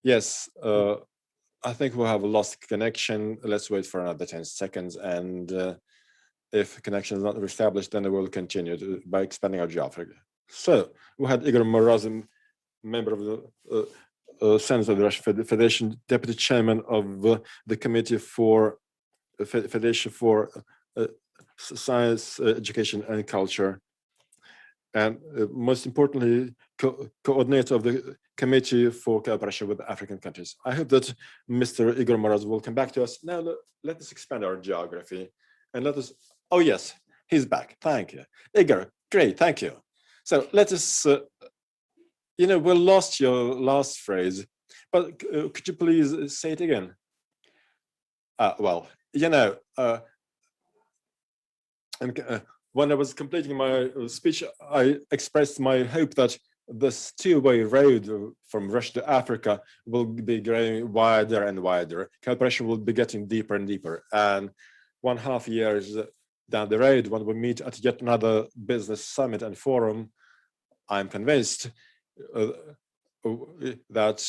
[SPEAKER 1] Yes, I think we have lost connection. Let's wait for another 10 seconds, and if connection is not established, then we will continue by expanding our geography. So we had Igor Morozov, member of the Senate of the Russian Federation, deputy chairman of the Committee for Federation for Science, Education and Culture, and most importantly, coordinator of the Committee for Cooperation with African Countries. I hope that Mr. Igor Morozov will come back to us. Now, let us expand our geography and let us, oh yes, he's back, thank you. Igor, great, thank you. So let us, we lost your last phrase, but could you please say it again? Well, when I was completing my speech, I expressed my hope that this two-way road from Russia to Africa will be growing wider and wider. Cooperation will be getting deeper and deeper. And 1.5 years down the road, when we meet at yet another business summit and forum, I'm convinced that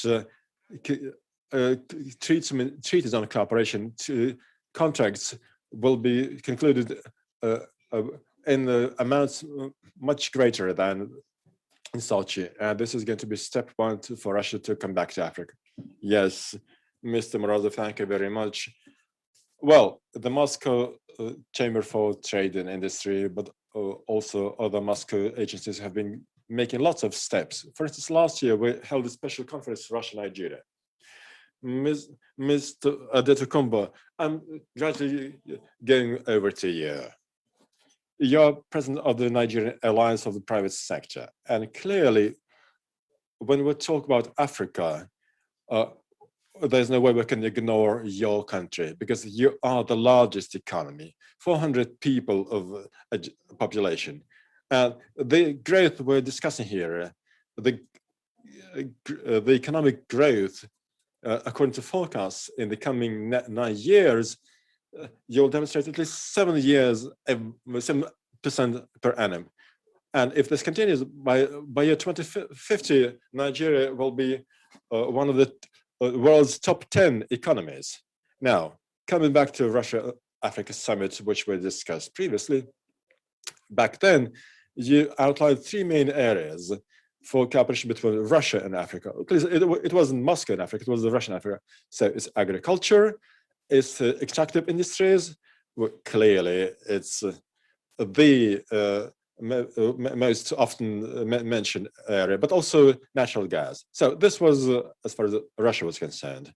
[SPEAKER 1] treaties on cooperation contracts will be concluded in the amounts much greater than in Sochi, and this is going to be step one for Russia to come back to Africa. Yes, Mr. Morozov, thank you very much. Well, the Moscow Chamber for Trade and Industry, but also other Moscow agencies have been making lots of steps. For instance, last year we held a special conference for Russia and Nigeria. Mr. Adetokumbo, I'm gradually going over to you. You're president of the Nigerian Alliance of the Private Sector. And clearly, when we talk about Africa, there's no way we can ignore your country because you are the largest economy, 400 people of population. And the growth we're discussing here, the economic growth, according to forecasts in the coming 9 years, you'll demonstrate at least 7 years, 7% per annum. And if this continues, by year 2050, Nigeria will be one of the world's top 10 economies. Now, coming back to Russia-Africa Summit, which we discussed previously, back then, you outlined 3 main areas for cooperation between Russia and Africa. It wasn't Moscow and Africa, it was the Russian Africa. So it's agriculture, it's extractive industries. Well, clearly, it's the most often mentioned area, but also natural gas. So this was as far as Russia was concerned.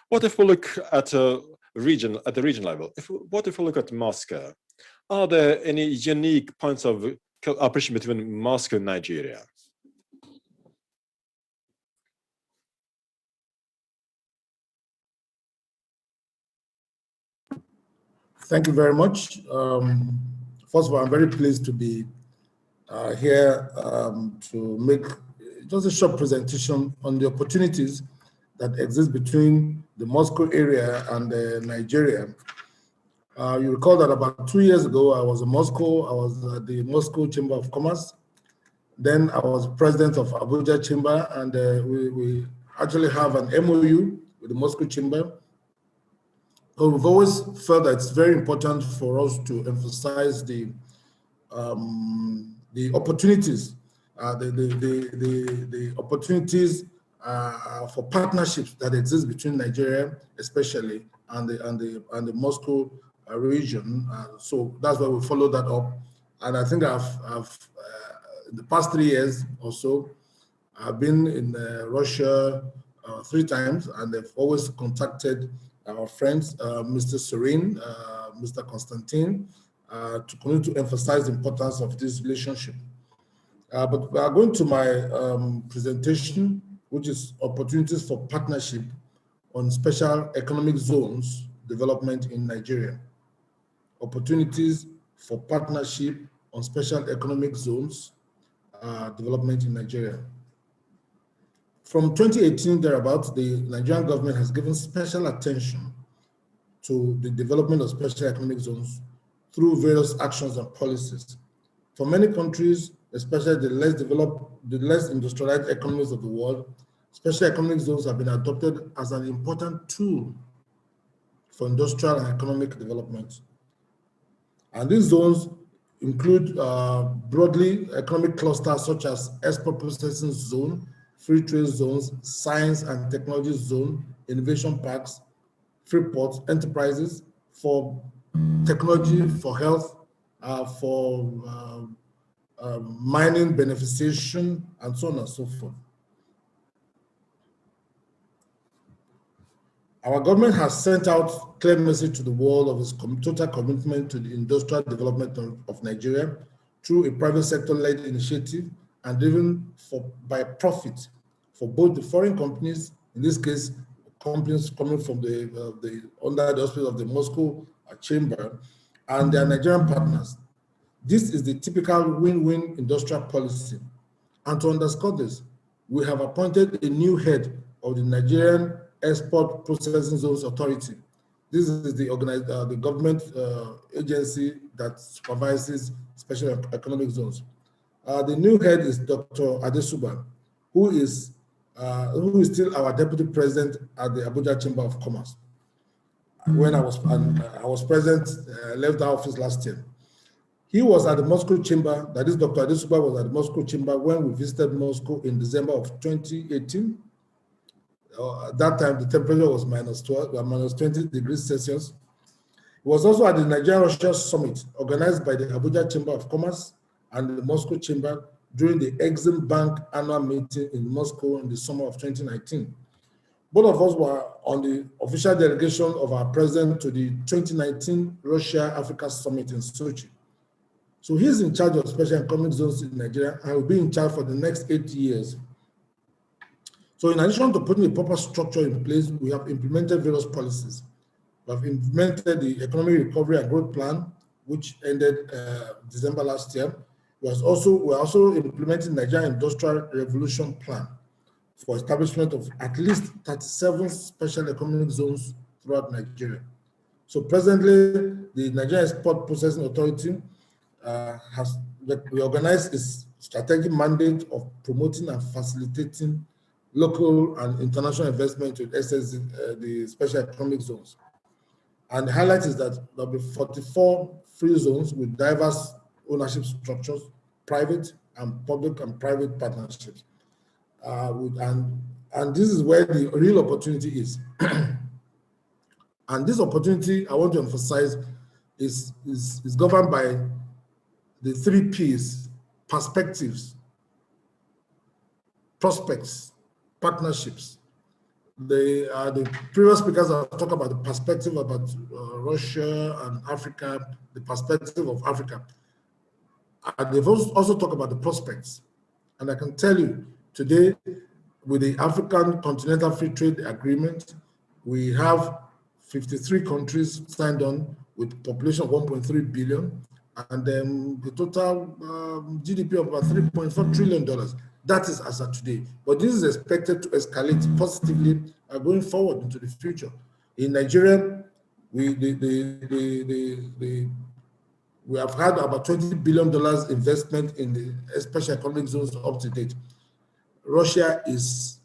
[SPEAKER 1] What if we look at the region level? What if we look at Moscow? Are there any unique points of cooperation between Moscow and Nigeria?
[SPEAKER 4] Thank you very much. First of all, I'm very pleased to be here to make just a short presentation on the opportunities that exist between the Moscow area and Nigeria. You recall that about 2 years ago, I was in Moscow. I was at the Moscow Chamber of Commerce. Then I was president of Abuja Chamber, and we actually have an MOU with the Moscow Chamber. So we've always felt that it's very important for us to emphasize the opportunities, the opportunities for partnerships that exist between Nigeria, especially, and the Moscow region. So that's why we follow that up. And I think I've in the past 3 years or so, I've been in Russia 3 times, and they've always contacted our friends, Mr. Serene, Mr. Constantine, to continue to emphasize the importance of this relationship. But we are going to my presentation, which is opportunities for partnership on special economic zones development in Nigeria. Opportunities for partnership on special economic zones development in Nigeria. From 2018 thereabouts, the Nigerian government has given special attention to the development of special economic zones through various actions and policies. For many countries, especially the less developed, the less industrialized economies of the world, special economic zones have been adopted as an important tool for industrial and economic development. And these zones include broadly economic clusters such as export processing zone, free trade zones, science and technology zone, innovation parks, free ports, enterprises for technology, for health, for mining beneficiation, and so on and so forth. Our government has sent out clear message to the world of its total commitment to the industrial development of Nigeria through a private sector-led initiative and driven by profit for both the foreign companies, in this case, companies coming from under the auspices of the Moscow Chamber, and their Nigerian partners. This is the typical win-win industrial policy. And to underscore this, we have appointed a new head of the Nigerian Export Processing Zones Authority. This is the government agency that supervises special economic zones. The new head is Dr. Adesuba, who is still our deputy president at the Abuja Chamber of Commerce. When I was president, left the office last year. He was at the Moscow Chamber, that is Dr. Adesuba was at the Moscow Chamber when we visited Moscow in December of 2018. At that time, the temperature was minus 20 degrees Celsius. He was also at the Nigeria-Russia Summit organized by the Abuja Chamber of Commerce and the Moscow Chamber during the Exim Bank annual meeting in Moscow in the summer of 2019. Both of us were on the official delegation of our president to the 2019 Russia-Africa Summit in Sochi. So he's in charge of special economic zones in Nigeria and will be in charge for the next 8 years. So in addition to putting a proper structure in place, we have implemented various policies. We have implemented the Economic Recovery and Growth Plan, which ended December last year. We're also implementing Nigerian Industrial Revolution Plan for establishment of at least 37 special economic zones throughout Nigeria. So presently, the Nigerian Export Processing Authority has reorganized its strategic mandate of promoting and facilitating local and international investment to access the special economic zones. And the highlight is that there'll be 44 free zones with diverse ownership structures, private and public and private partnerships. And this is where the real opportunity is. And this opportunity, I want to emphasize, is governed by the 3 Ps: perspectives, prospects, partnerships. The previous speakers have talked about the perspective about Russia and Africa, the perspective of Africa. And they've also talked about the prospects. And I can tell you today, with the African Continental Free Trade Agreement, we have 53 countries signed on with population of 1.3 billion, and then the total GDP of about $3.4 trillion. That is as of today. But this is expected to escalate positively going forward into the future. In Nigeria, we have had about $20 billion investment in the special economic zones up to date. Russia is,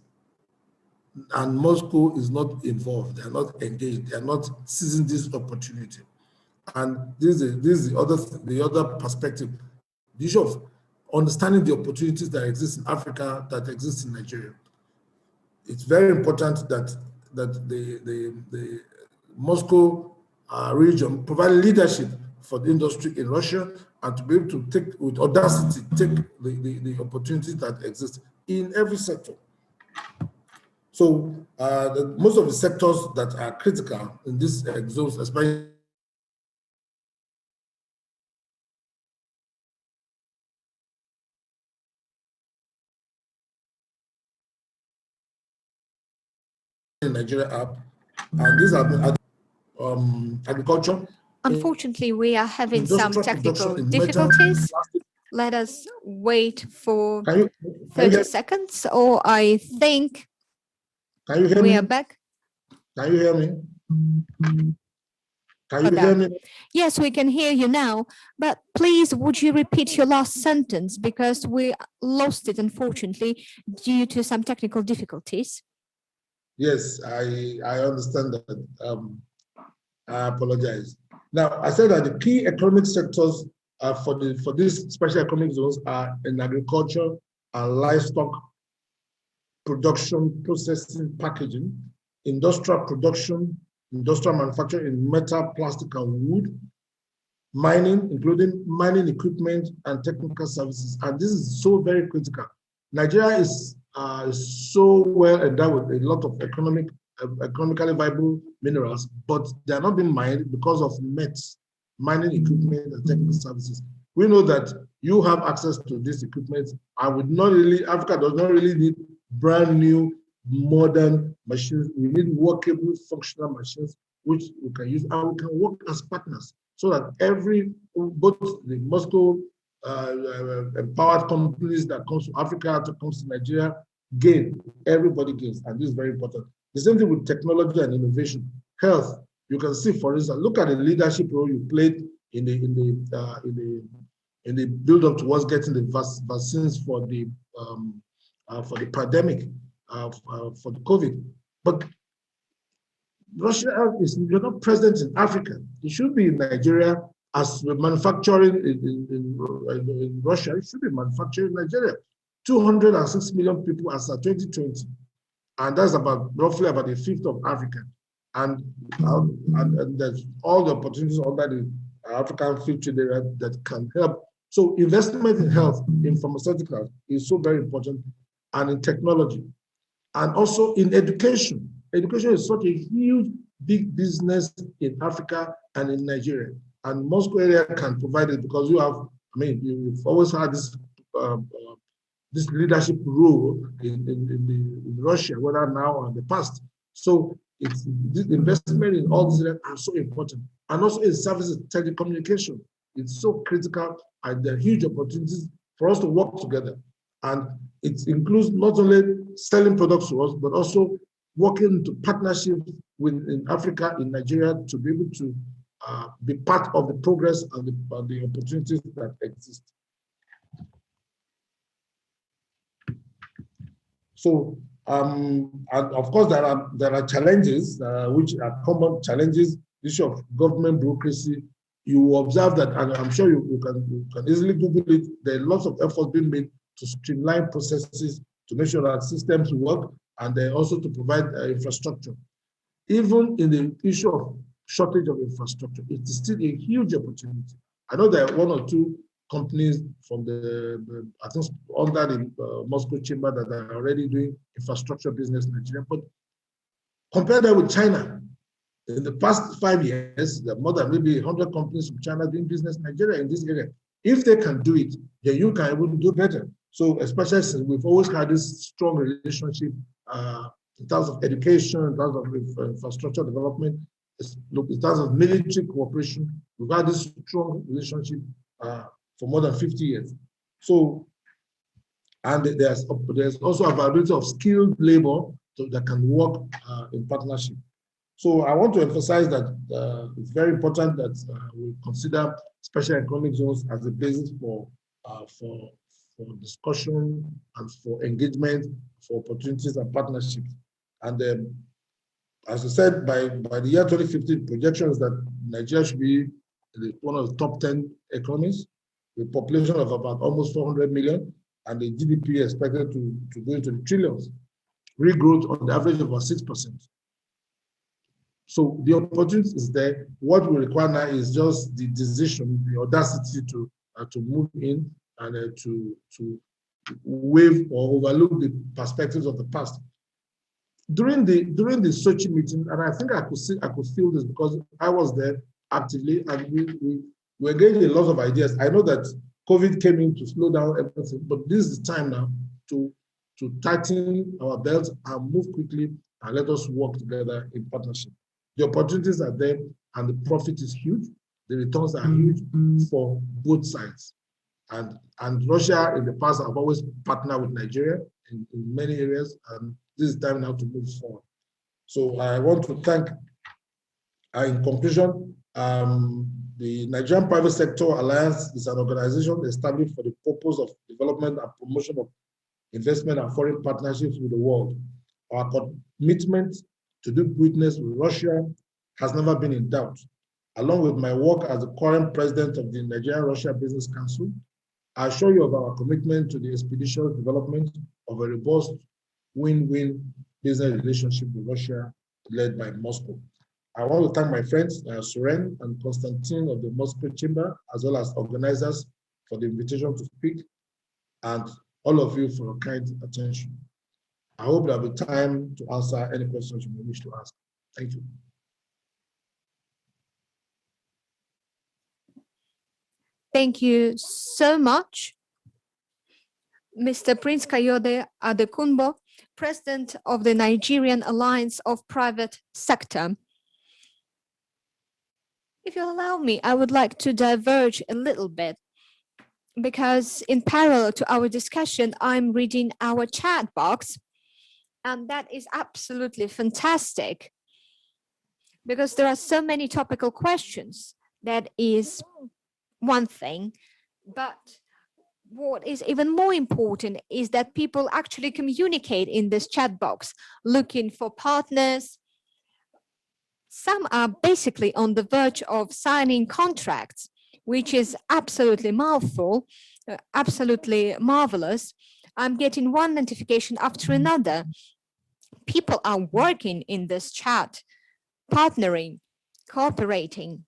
[SPEAKER 4] and Moscow is not involved. They are not engaged. They are not seizing this opportunity. And this is the other perspective, the issue of understanding the opportunities that exist in Africa, that exist in Nigeria. It's very important that the Moscow region provide leadership for the industry in Russia and to be able to take, with audacity, take the opportunities that exist in every sector. So most of the sectors that are critical in this zones, especially in Nigeria app, and these are agriculture.
[SPEAKER 2] Unfortunately, we are having some
[SPEAKER 4] Industrial
[SPEAKER 2] technical
[SPEAKER 4] production in metal,
[SPEAKER 2] difficulties.
[SPEAKER 4] plastic.
[SPEAKER 2] Let us wait for
[SPEAKER 4] Can you
[SPEAKER 2] 30
[SPEAKER 4] hear,
[SPEAKER 2] seconds, or I think
[SPEAKER 4] can you hear
[SPEAKER 2] we
[SPEAKER 4] me?
[SPEAKER 2] are back.
[SPEAKER 4] Can you hear me? Can you
[SPEAKER 2] Okay.
[SPEAKER 4] hear me?
[SPEAKER 2] Yes, we can hear you now, but please, would you repeat your last sentence, because we lost it, unfortunately, due to some technical difficulties.
[SPEAKER 4] Yes, I understand that. I apologize. Now, I said that the key economic sectors for these special economic zones are in agriculture and livestock production, processing, packaging, industrial production, industrial manufacturing in metal, plastic, and wood, mining, including mining equipment and technical services. And this is so very critical. Nigeria is so well endowed with a lot of economically viable minerals, but they are not being mined because of METs, mining equipment and technical services. We know that you have access to this equipment, and Africa does not really need brand new modern machines. We need workable, functional machines which we can use, and we can work as partners so that both the Moscow empowered companies that comes to Africa, that comes to Nigeria, gain. Everybody gains, and this is very important. The same thing with technology and innovation. Health, you can see, for instance, look at the leadership role you played in the build-up towards getting the vaccines for the pandemic, for the COVID. But Russia you're not present in Africa. It should be in Nigeria. As manufacturing in Russia, it should be manufacturing in Nigeria. 206 million people as of 2020, and that's roughly about a fifth of Africa. And there's all the opportunities under the African Free Trade Area that can help. So investment in health, in pharmaceuticals is so very important, and in technology, and also in education. Education is such a huge, big business in Africa and in Nigeria. And Moscow area can provide it because you've always had this this leadership role in Russia, whether now or in the past. So it's this investment in all these areas are so important. And also in services, telecommunication. It's so critical, and there are huge opportunities for us to work together. And it includes not only selling products to us, but also working into partnerships in Africa, in Nigeria, to be able to be part of the progress and the opportunities that exist. So, and of course, there are challenges which are common challenges. Issue of government bureaucracy. You will observe that, and I'm sure you can easily Google it. There are lots of efforts being made to streamline processes, to make sure that systems work, and then also to provide infrastructure. Even in the issue of shortage of infrastructure, it is still a huge opportunity. I know there are one or two companies from I think under the Moscow chamber that are already doing infrastructure business in Nigeria, but compare that with China. In the past 5 years, there are more than maybe 100 companies from China doing business in Nigeria in this area. If they can do it, then you can even do better. So especially since we've always had this strong relationship in terms of education, in terms of infrastructure development, in terms of military cooperation, we've had this strong relationship for more than 50 years. So, and there's also availability of skilled labor that can work in partnership. So I want to emphasize that it's very important that we consider special economic zones as a basis for discussion and for engagement, for opportunities and partnerships. And as I said, by the year 2050, projections that Nigeria should be one of the top 10 economies, with a population of about almost 400 million, and the GDP expected to go into the trillions. Real growth on the average of about 6%. So the opportunity is there. What we require now is just the decision, the audacity to move in and to waive or overlook the perspectives of the past. During the Sochi meeting, and I think I could feel this because I was there actively, and we engaged in lots of ideas. I know that COVID came in to slow down everything, but this is the time now to tighten our belts and move quickly and let us work together in partnership. The opportunities are there, and the profit is huge. The returns are huge for both sides. And Russia in the past have always partnered with Nigeria in many areas, and this is time now to move forward. So I want to thank, in conclusion, the Nigerian Private Sector Alliance is an organization established for the purpose of development and promotion of investment and foreign partnerships with the world. Our commitment to do business with Russia has never been in doubt. Along with my work as the current president of the Nigeria-Russia Business Council, I assure you of our commitment to the expeditious development of a robust win-win business relationship with Russia led by Moscow. I want to thank my friends, Suren and Konstantin of the Moscow Chamber, as well as organizers for the invitation to speak, and all of you for your kind attention. I hope there will be time to answer any questions you may wish to ask. Thank you.
[SPEAKER 2] Thank you so much, Mr. Prince Kayode Adekunbo, President of the Nigerian Alliance of Private Sector. If you allow me, I would like to diverge a little bit, because in parallel to our discussion, I'm reading our chat box, and that is absolutely fantastic, because there are so many topical questions. That is one thing, but what is even more important is that people actually communicate in this chat box, looking for partners. Some are basically on the verge of signing contracts, which is absolutely absolutely marvelous. I'm getting one notification after another. People are working in this chat, partnering, cooperating.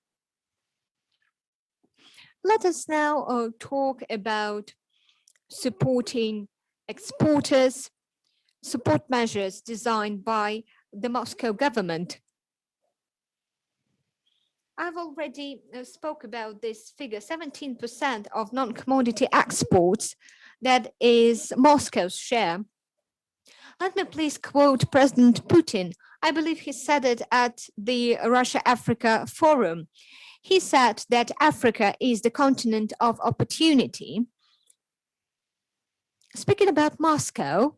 [SPEAKER 2] Let us now talk about supporting exporters, support measures designed by the Moscow government. I've already spoke about this figure, 17% of non-commodity exports, that is Moscow's share. Let me please quote President Putin. I believe he said it at the Russia-Africa Forum. He said that Africa is the continent of opportunity. Speaking about Moscow,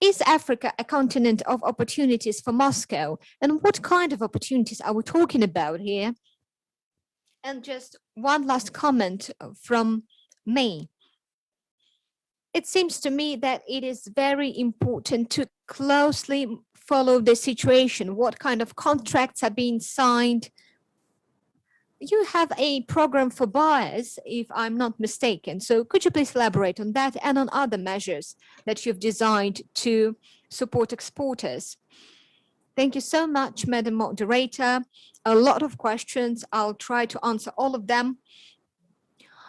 [SPEAKER 2] is Africa a continent of opportunities for Moscow? And what kind of opportunities are we talking about here? And just one last comment from me. It seems to me that it is very important to closely follow the situation. What kind of contracts are being signed? You have a program for buyers, if I'm not mistaken. So could you please elaborate on that and on other measures that you've designed to support exporters? Thank you so much, Madam Moderator. A lot of questions. I'll try to answer all of them.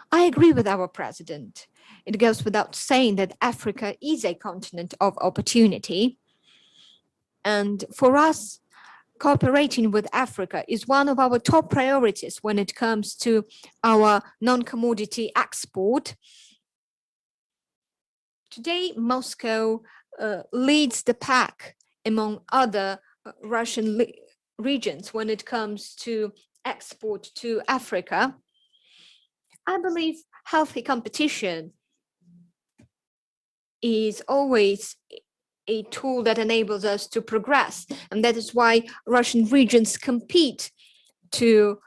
[SPEAKER 2] I agree with our president. It goes without saying that Africa is a continent of opportunity. And for us, cooperating with Africa is one of our top priorities when it comes to our non-commodity export. Today, Moscow leads the pack among other Russian regions when it comes to export to Africa. I believe healthy competition is always a tool that enables us to progress. And that is why Russian regions compete to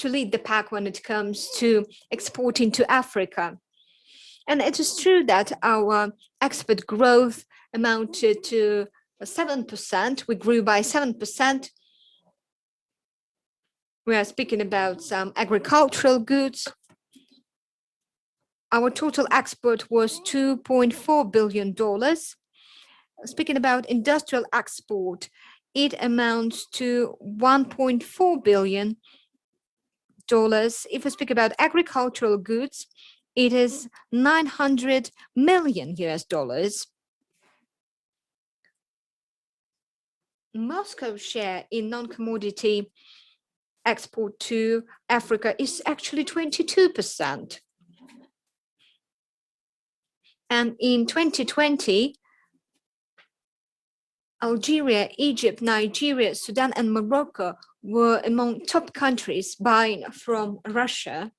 [SPEAKER 2] lead the pack when it comes to exporting to Africa. And it is true that our export growth amounted to 7%. We grew by 7%. We are speaking about some agricultural goods. Our total export was $2.4 billion. Speaking about industrial export, it amounts to $1.4 billion. If we speak about agricultural goods, it is $900 million. Moscow's share in non-commodity export to Africa is actually 22%. And in 2020, Algeria, Egypt, Nigeria, Sudan, and Morocco were among top countries buying from Russia.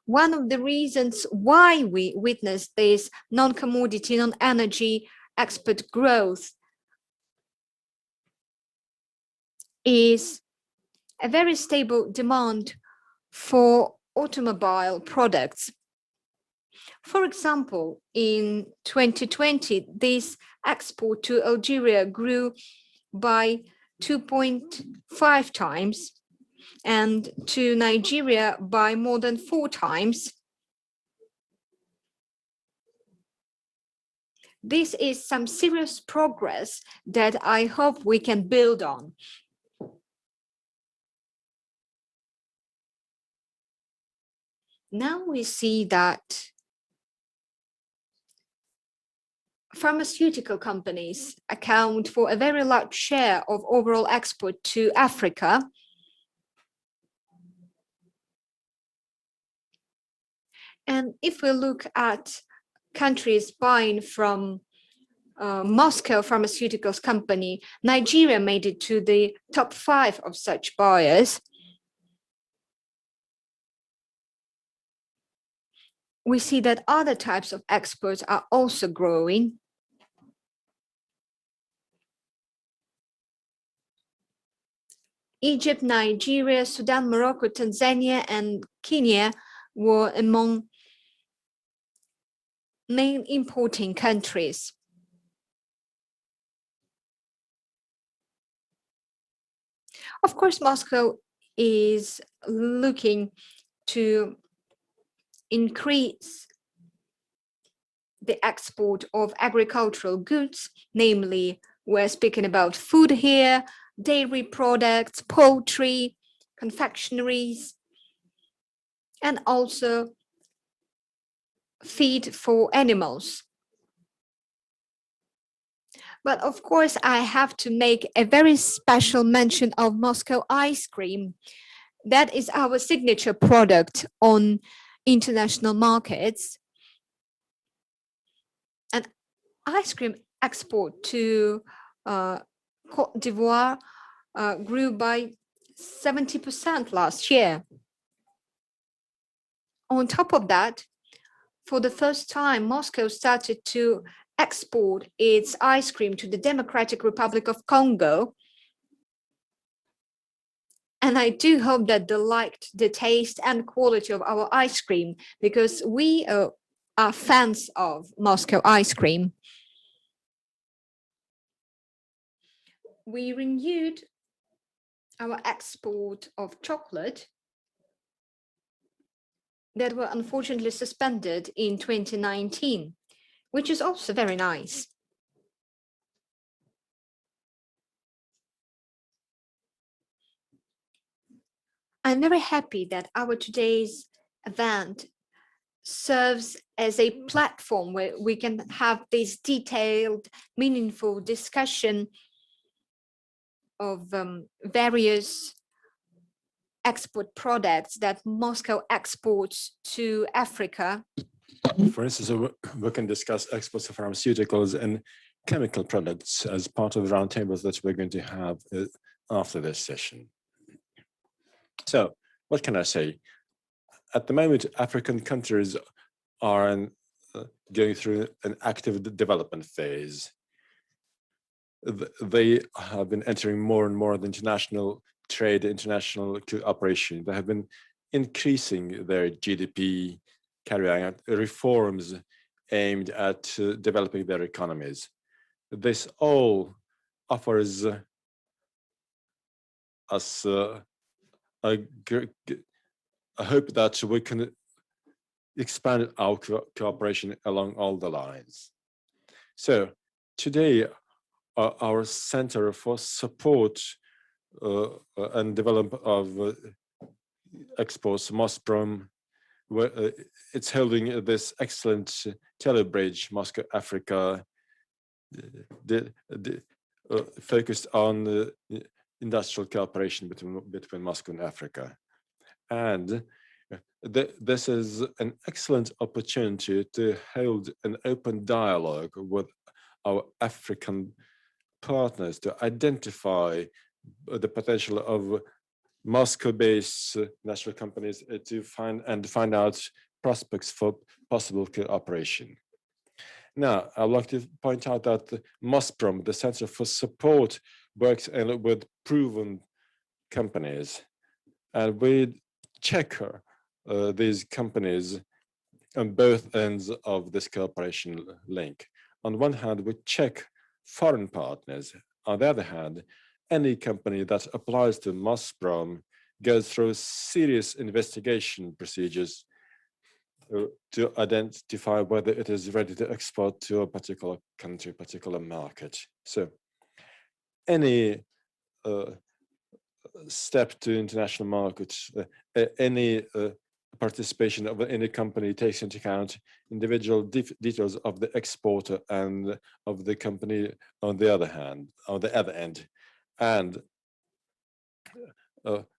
[SPEAKER 2] One of the reasons why we witnessed this non-commodity, non-energy export growth is a very stable demand for automobile products. For example, in 2020, this export to Algeria grew by 2.5 times and to Nigeria by more than 4 times. This is some serious progress that I hope we can build on. Now we see that pharmaceutical companies account for a very large share of overall export to Africa. And if we look at countries buying from Moscow Pharmaceuticals Company, Nigeria made it to the top 5 of such buyers. We see that other types of exports are also growing. Egypt, Nigeria, Sudan, Morocco, Tanzania, and Kenya were among main importing countries. Of course, Moscow is looking to increase the export of agricultural goods, namely, we're speaking about food here, dairy products, poultry, confectionaries, and also feed for animals. But of course, I have to make a very special mention of Moscow ice cream. That is our signature product on international markets. And ice cream export to Côte d'Ivoire grew by 70% last year. On top of that, for the first time, Moscow started to export its ice cream to the Democratic Republic of Congo. And I do hope that they liked the taste and quality of our ice cream, because we are fans of Moscow ice cream. We renewed our export of chocolate that were unfortunately suspended in 2019, which is also very nice. I'm very happy that our today's event serves as a platform where we can have this detailed, meaningful discussion of various export products that Moscow exports to Africa.
[SPEAKER 1] For instance, we can discuss exports of pharmaceuticals and chemical products as part of the roundtables that we're going to have after this session. So, what can I say? At the moment, African countries are going through an active development phase. They have been entering more and more the international trade, international cooperation. They have been increasing their GDP, carrying out reforms aimed at developing their economies. This all offers us a hope that we can expand our cooperation along all the lines. So today, our Center for Support and Development of Exports, MOSPROM, it's holding this excellent telebridge, Moscow, Africa, focused on industrial cooperation between Moscow and Africa. And this is an excellent opportunity to hold an open dialogue with our African partners to identify the potential of Moscow-based national companies to find out prospects for possible cooperation. Now, I'd like to point out that MOSPROM, the Center for Support, works with proven companies, and we check these companies on both ends of this cooperation link. On one hand, we check foreign partners. On the other hand, any company that applies to Mosprom goes through serious investigation procedures to identify whether it is ready to export to a particular country, particular market. So any step to international markets, any participation of any company takes into account individual details of the exporter and of the company on the other hand, on the other end. And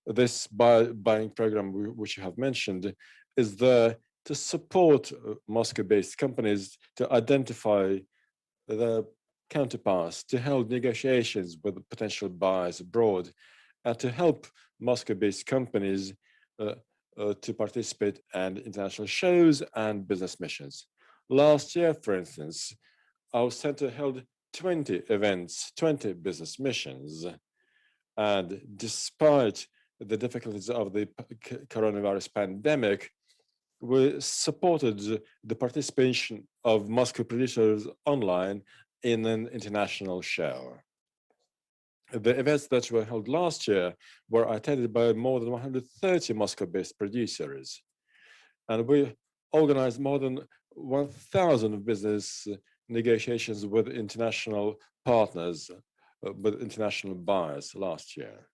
[SPEAKER 1] this buying program, which you have mentioned, is there to support Moscow-based companies to identify their counterparts, to hold negotiations with potential buyers abroad, and to help Moscow-based companies to participate in international shows and business missions. Last year, for instance, our center held 20 events, 20 business missions. And despite the difficulties of the coronavirus pandemic, we supported the participation of Moscow producers online in an international show. The events that were held last year were attended by more than 130 Moscow-based producers. And we organized more than 1,000 business negotiations with international partners, with international buyers last year.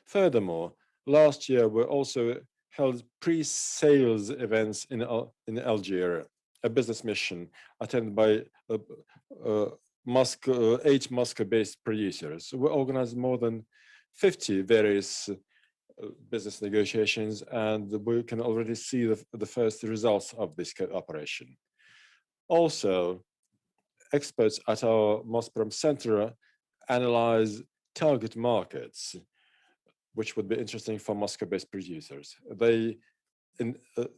[SPEAKER 1] Furthermore, last year we also held pre-sales events in Algeria, a business mission attended by 8 Moscow-based producers. We organized more than 50 various business negotiations, and we can already see the first results of this cooperation. Also, experts at our Mosprom Center analyze target markets, which would be interesting for Moscow-based producers. They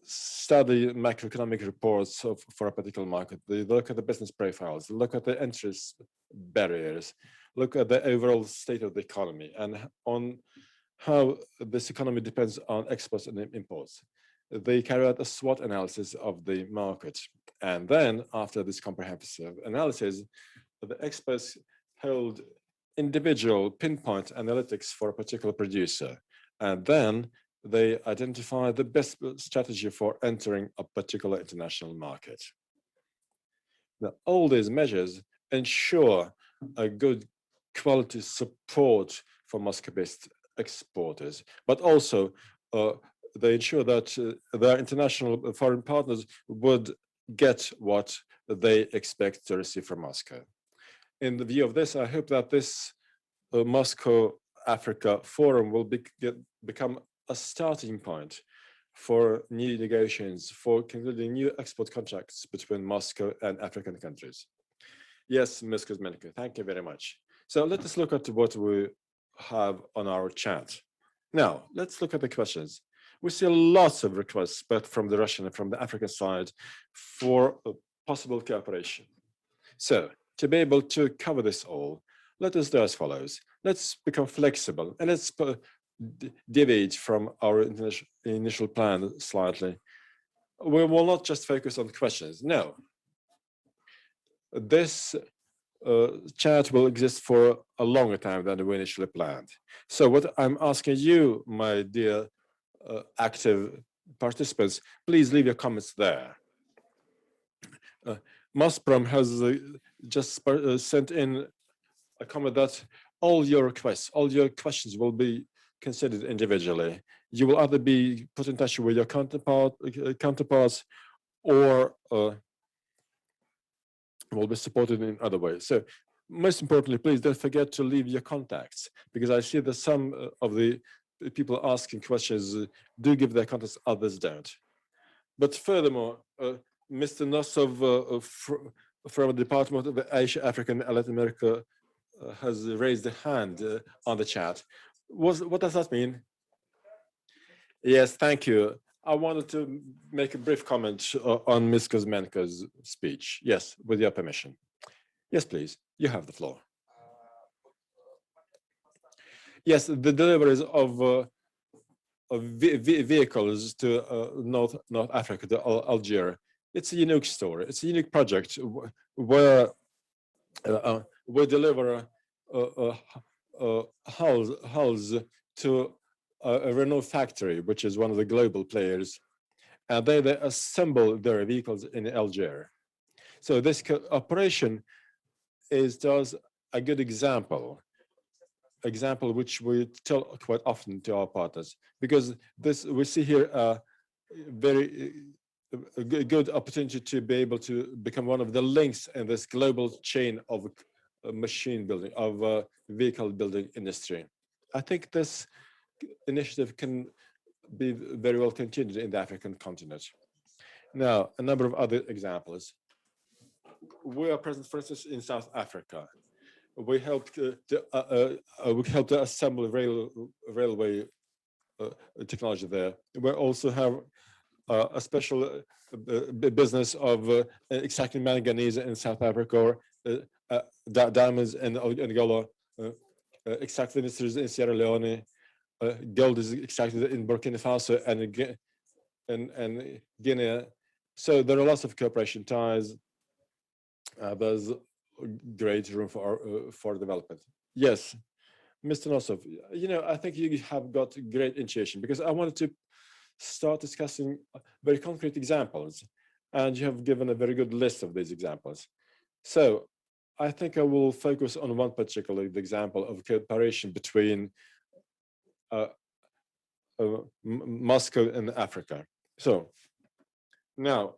[SPEAKER 1] study macroeconomic reports for a particular market. They look at the business profiles, look at the interest barriers, look at the overall state of the economy and on how this economy depends on exports and imports. They carry out a SWOT analysis of the market. And then after this comprehensive analysis, the experts hold individual pinpoint analytics for a particular producer. And then they identify the best strategy for entering a particular international market. Now, all these measures ensure a good quality support for Moscow-based exporters, but also they ensure that their international foreign partners would get what they expect to receive from Moscow. In the view of this, I hope that this Moscow-Africa Forum will become a starting point for new negotiations, for concluding new export contracts between Moscow and African countries. Yes, Ms. Kuzmenko, thank you very much. So let us look at what we have on our chat. Now, let's look at the questions. We see lots of requests, both from the Russian and from the African side, for possible cooperation. So, to be able to cover this all, let us do as follows. Let's become flexible and let's deviate from our initial plan slightly. We will not just focus on questions. No. This chat will exist for a longer time than we initially planned. So what I'm asking you, my dear active participants, please leave your comments there. Mosprom has just sent in a comment that all your requests, all your questions will be considered individually. You will either be put in touch with your counterparts or will be supported in other ways. So most importantly, please don't forget to leave your contacts, because I see that some of the people asking questions do give their contacts, others don't. But furthermore, Mr. Nosov from the Department of Asia, Africa, and Latin America has raised a hand on the chat. What does that mean? Yes, thank you. I wanted to make a brief comment on Ms. Kuzmenko's speech. Yes, with your permission. Yes, please. You have the floor. Yes, the deliveries of vehicles to North Africa, to Algeria, It's a unique story. It's a unique project where we deliver hulls to a Renault factory, which is one of the global players, and they assemble their vehicles in Algeria. So this operation is just a good example which we tell quite often to our partners, because this we see here a very good opportunity to be able to become one of the links in this global chain of machine building, of vehicle building industry. I think this initiative can be very well continued in the African continent. Now, a number of other examples. We are present, for instance, in South Africa. We helped to assemble railway technology there. We also have a special business of extracting manganese in South Africa, or diamonds in Angola, extracting industries in Sierra Leone, gold is extracted in Burkina Faso and Guinea. So there are lots of cooperation ties. There's great room for development. Yes, Mr. Nosov, I think you have got great intuition, because I wanted to start discussing very concrete examples, and you have given a very good list of these examples. So I think I will focus on one particular example of cooperation between Moscow and Africa. So now,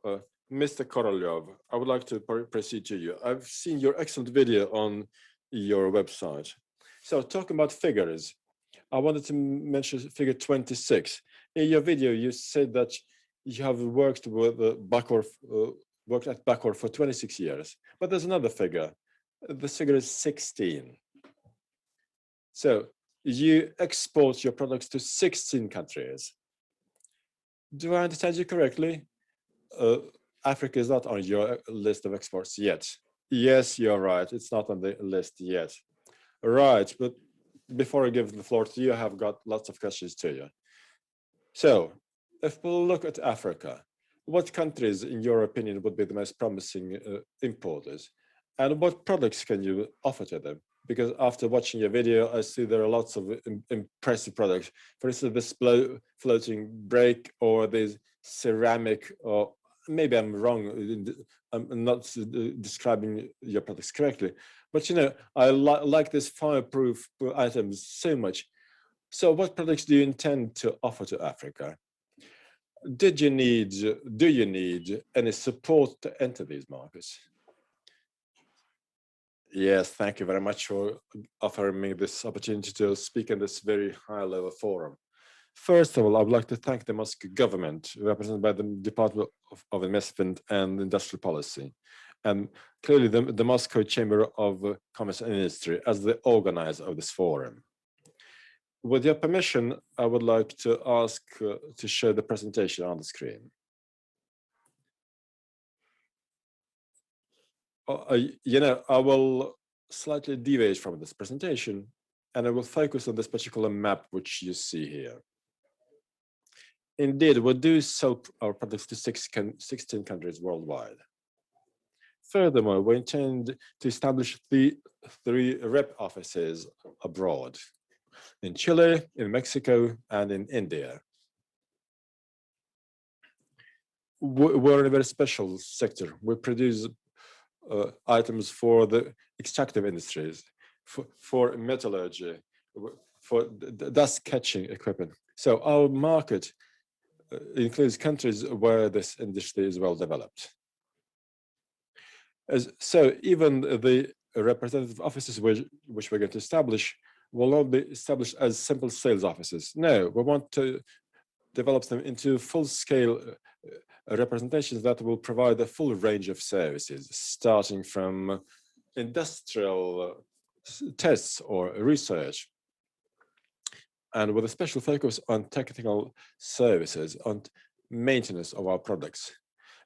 [SPEAKER 1] Mr. Korolev, I would like to proceed to you. I've seen your excellent video on your website. So talking about figures, I wanted to mention figure 26. In your video, you said that you have worked with worked at Bacor for 26 years, but there's another figure. The figure is 16. So you export your products to 16 countries. Do I understand you correctly? Africa is not on your list of exports yet. Yes, you're right. It's not on the list yet. Right, but before I give the floor to you, I have got lots of questions to you. So, if we look at Africa, what countries, in your opinion, would be the most promising importers? And what products can you offer to them? Because after watching your video, I see there are lots of impressive products. For instance, this floating brake, or this ceramic, or maybe I'm wrong, I'm not describing your products correctly, but I like this fireproof items so much. So what products do you intend to offer to Africa? Do you need any support to enter these markets? Yes, thank you very much for offering me this opportunity to speak in this very high-level forum. First of all, I would like to thank the Moscow government, represented by the Department of Investment and Industrial Policy, and clearly the Moscow Chamber of Commerce and Industry as the organizer of this forum. With your permission, I would like to ask to show the presentation on the screen. I will slightly deviate from this presentation, and I will focus on this particular map which you see here. Indeed, we do sell our products to 16 countries worldwide. Furthermore, we intend to establish 3 rep offices abroad, in Chile, in Mexico, and in India. We're in a very special sector. We produce items for the extractive industries, for metallurgy, for dust catching equipment. So our market includes countries where this industry is well developed. So even the representative offices which we're going to establish will not be established as simple sales offices. No, we want to develop them into full-scale representations that will provide a full range of services, starting from industrial tests or research, and with a special focus on technical services, on maintenance of our products.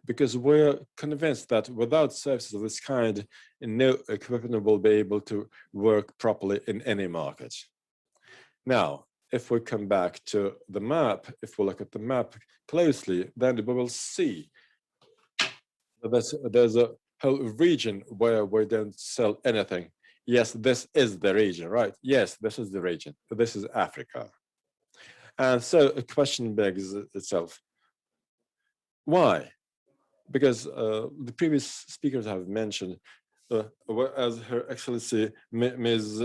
[SPEAKER 1] Because we're convinced that without services of this kind, no equipment will be able to work properly in any market. Now, if we come back to the map, if we look at the map closely, then we will see There's a whole region where we don't sell anything. Yes, this is the region, right? Yes, this is the region. This is Africa. And so a question begs itself. Why? Because the previous speakers have mentioned, as Her Excellency Ms.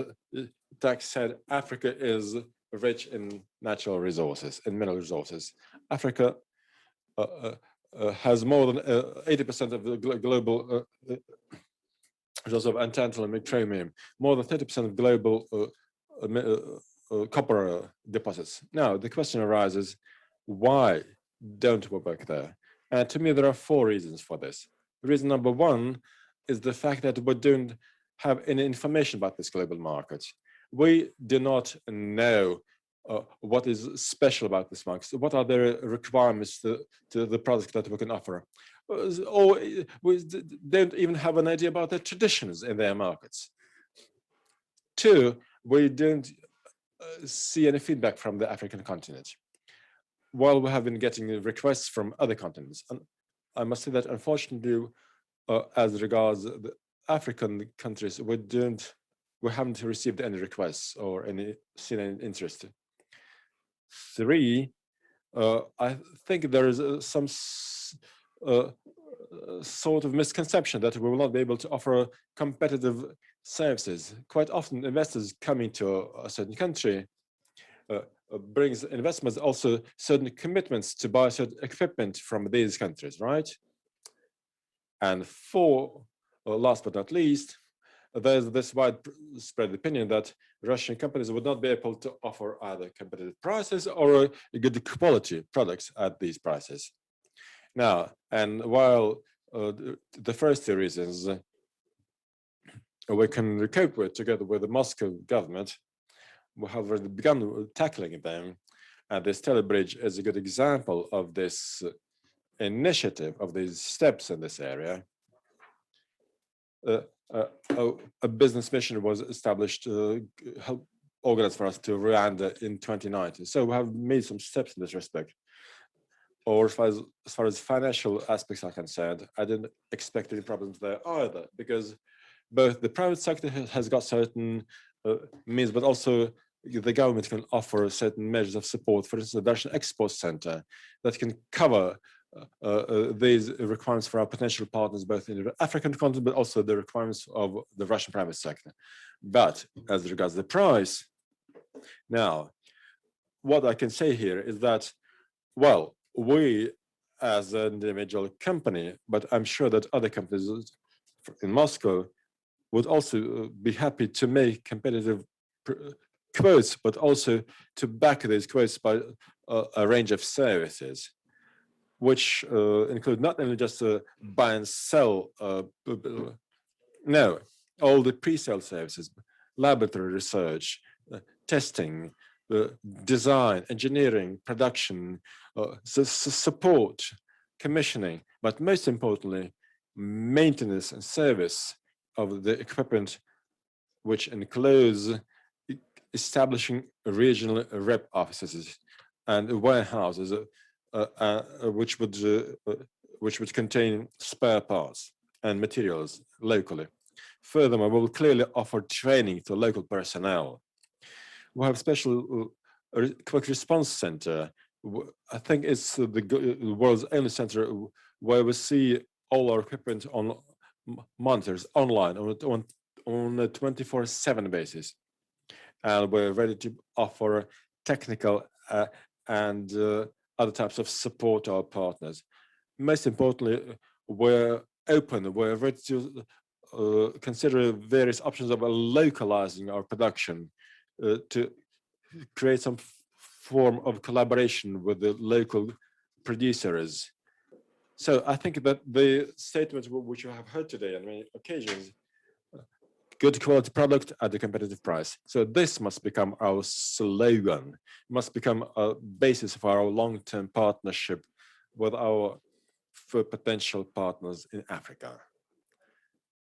[SPEAKER 1] Tak said, Africa is rich in natural resources, in mineral resources. Africa has more than 80% of the global resource of tantalum and chromium, more than 30% of global copper deposits. Now, the question arises, why don't we work there? And to me, there are 4 reasons for this. Reason number 1 is the fact that we don't have any information about this global market. We do not know what is special about this market. So what are the requirements to the products that we can offer? Or we don't even have an idea about the traditions in their markets. 2, we don't see any feedback from the African continent, while we have been getting requests from other continents. And I must say that unfortunately, as regards the African countries, we haven't received any requests or seen any interest. 3, I think there is some sort of misconception that we will not be able to offer competitive services. Quite often, investors coming to a certain country brings investments, also certain commitments to buy certain equipment from these countries, right? And 4, last but not least, there's this widespread opinion that Russian companies would not be able to offer either competitive prices or good quality products at these prices. Now, and while the first 2 reasons we can cope with together with the Moscow government, we have already begun tackling them. And the Stella Bridge is a good example of this initiative, of these steps in this area. A business mission was established, organized for us to Rwanda in 2019. So we have made some steps in this respect. Or as far as financial aspects are concerned, I didn't expect any problems there either, because both the private sector has got certain means, but also the government can offer certain measures of support. For instance, the Russian Export Center that can cover these requirements for our potential partners, both in the African continent, but also the requirements of the Russian private sector. But as regards the price, now, what I can say here is that, well, we as an individual company, but I'm sure that other companies in Moscow would also be happy to make competitive quotes, but also to back these quotes by a range of services, which include not only just buy and sell, no, all the pre-sale services, laboratory research, testing, design, engineering, production, support, commissioning, but most importantly, maintenance and service of the equipment, which includes establishing regional rep offices and warehouses, which would contain spare parts and materials locally. Furthermore, we will clearly offer training to local personnel. We have a special quick response center. I think it's the world's only center where we see all our equipment on monitors online on a 24/7 basis. And we're ready to offer technical and other types of support to our partners. Most importantly, we're open, we're ready to consider various options of localizing our production to create some form of collaboration with the local producers. So I think that the statements which you have heard today on many occasions, good quality product at a competitive price. So this must become our slogan, must become a basis for our long-term partnership with our potential partners in Africa.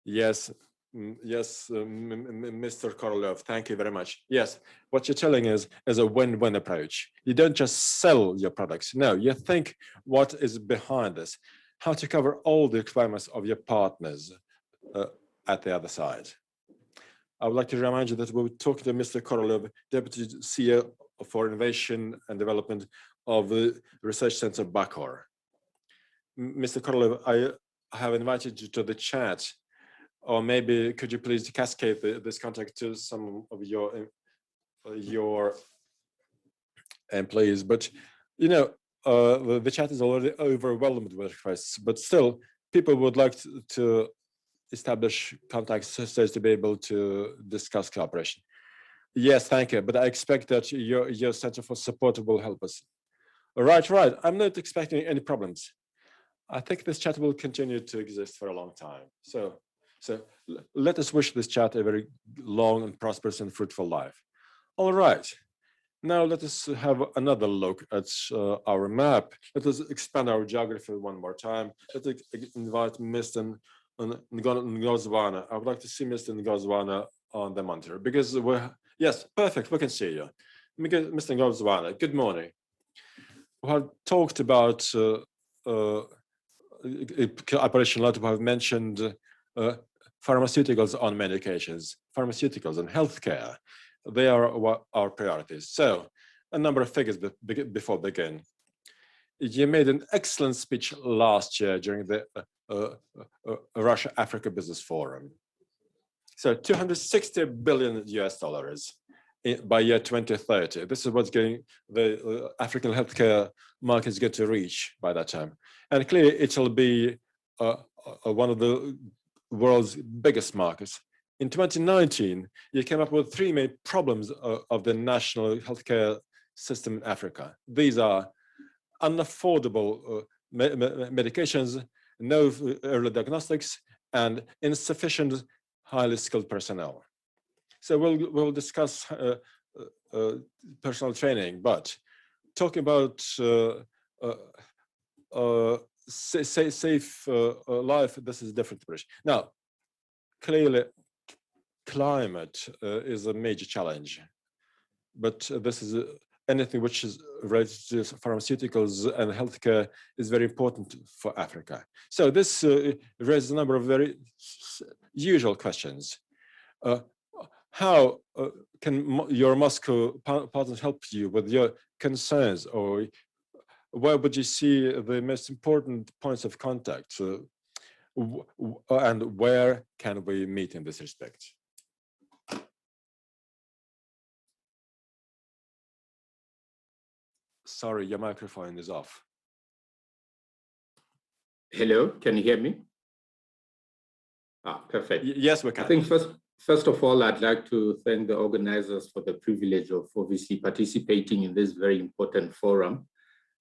[SPEAKER 1] Yes, yes, Mr. Korolev, thank you very much. Yes, what you're telling is a win-win approach. You don't just sell your products. No, you think what is behind this. how to cover all the requirements of your partners at the other side. I would like to remind you that we will talk to Mr. Korolev, Deputy CEO for Innovation and Development of the Research Center Bakur. Mr. Korolev, I have invited you to the chat, or maybe could you please cascade this contact to some of your employees? But you know, the chat is already overwhelmed with requests, but still people would like to establish contacts so as to be able to discuss cooperation. Yes, thank you, but I expect that your Center for Support will help us. Right, I'm not expecting any problems. I think this chat will continue to exist for a long time. So let us wish this chat a very long and prosperous and fruitful life. All right. Now let us have another look at our map. Let us expand our geography one more time. Let us invite Mr. Ngozwana. I would like to see Mr. Ngozwana on the monitor because yes, perfect, we can see you. Mr. Ngozwana, good morning. We have talked about operation lot. We have mentioned pharmaceuticals on medications, pharmaceuticals and healthcare. They are our priorities. So a number of figures before we begin. You made an excellent speech last year during the Russia-Africa Business Forum. So $260 billion by year 2030. This is what's going, the African healthcare market is going to reach by that time. And clearly it will be one of the world's biggest markets. In 2019, you came up with three main problems of the national healthcare system in Africa. These are unaffordable medications, no early diagnostics, and insufficient highly skilled personnel. So we'll discuss personal training, but talking about safe life, this is a different approach. Now, clearly, climate is a major challenge, but this is anything which is related to pharmaceuticals and healthcare is very important for Africa. So this raises a number of very usual questions. How can your Moscow partners help you with your concerns, or where would you see the most important points of contact, and where can we meet in this respect? Sorry, your microphone is off.
[SPEAKER 5] Hello, can you hear me? Ah, perfect.
[SPEAKER 1] Yes, we can.
[SPEAKER 5] I think first of all, I'd like to thank the organizers for the privilege of obviously participating in this very important forum.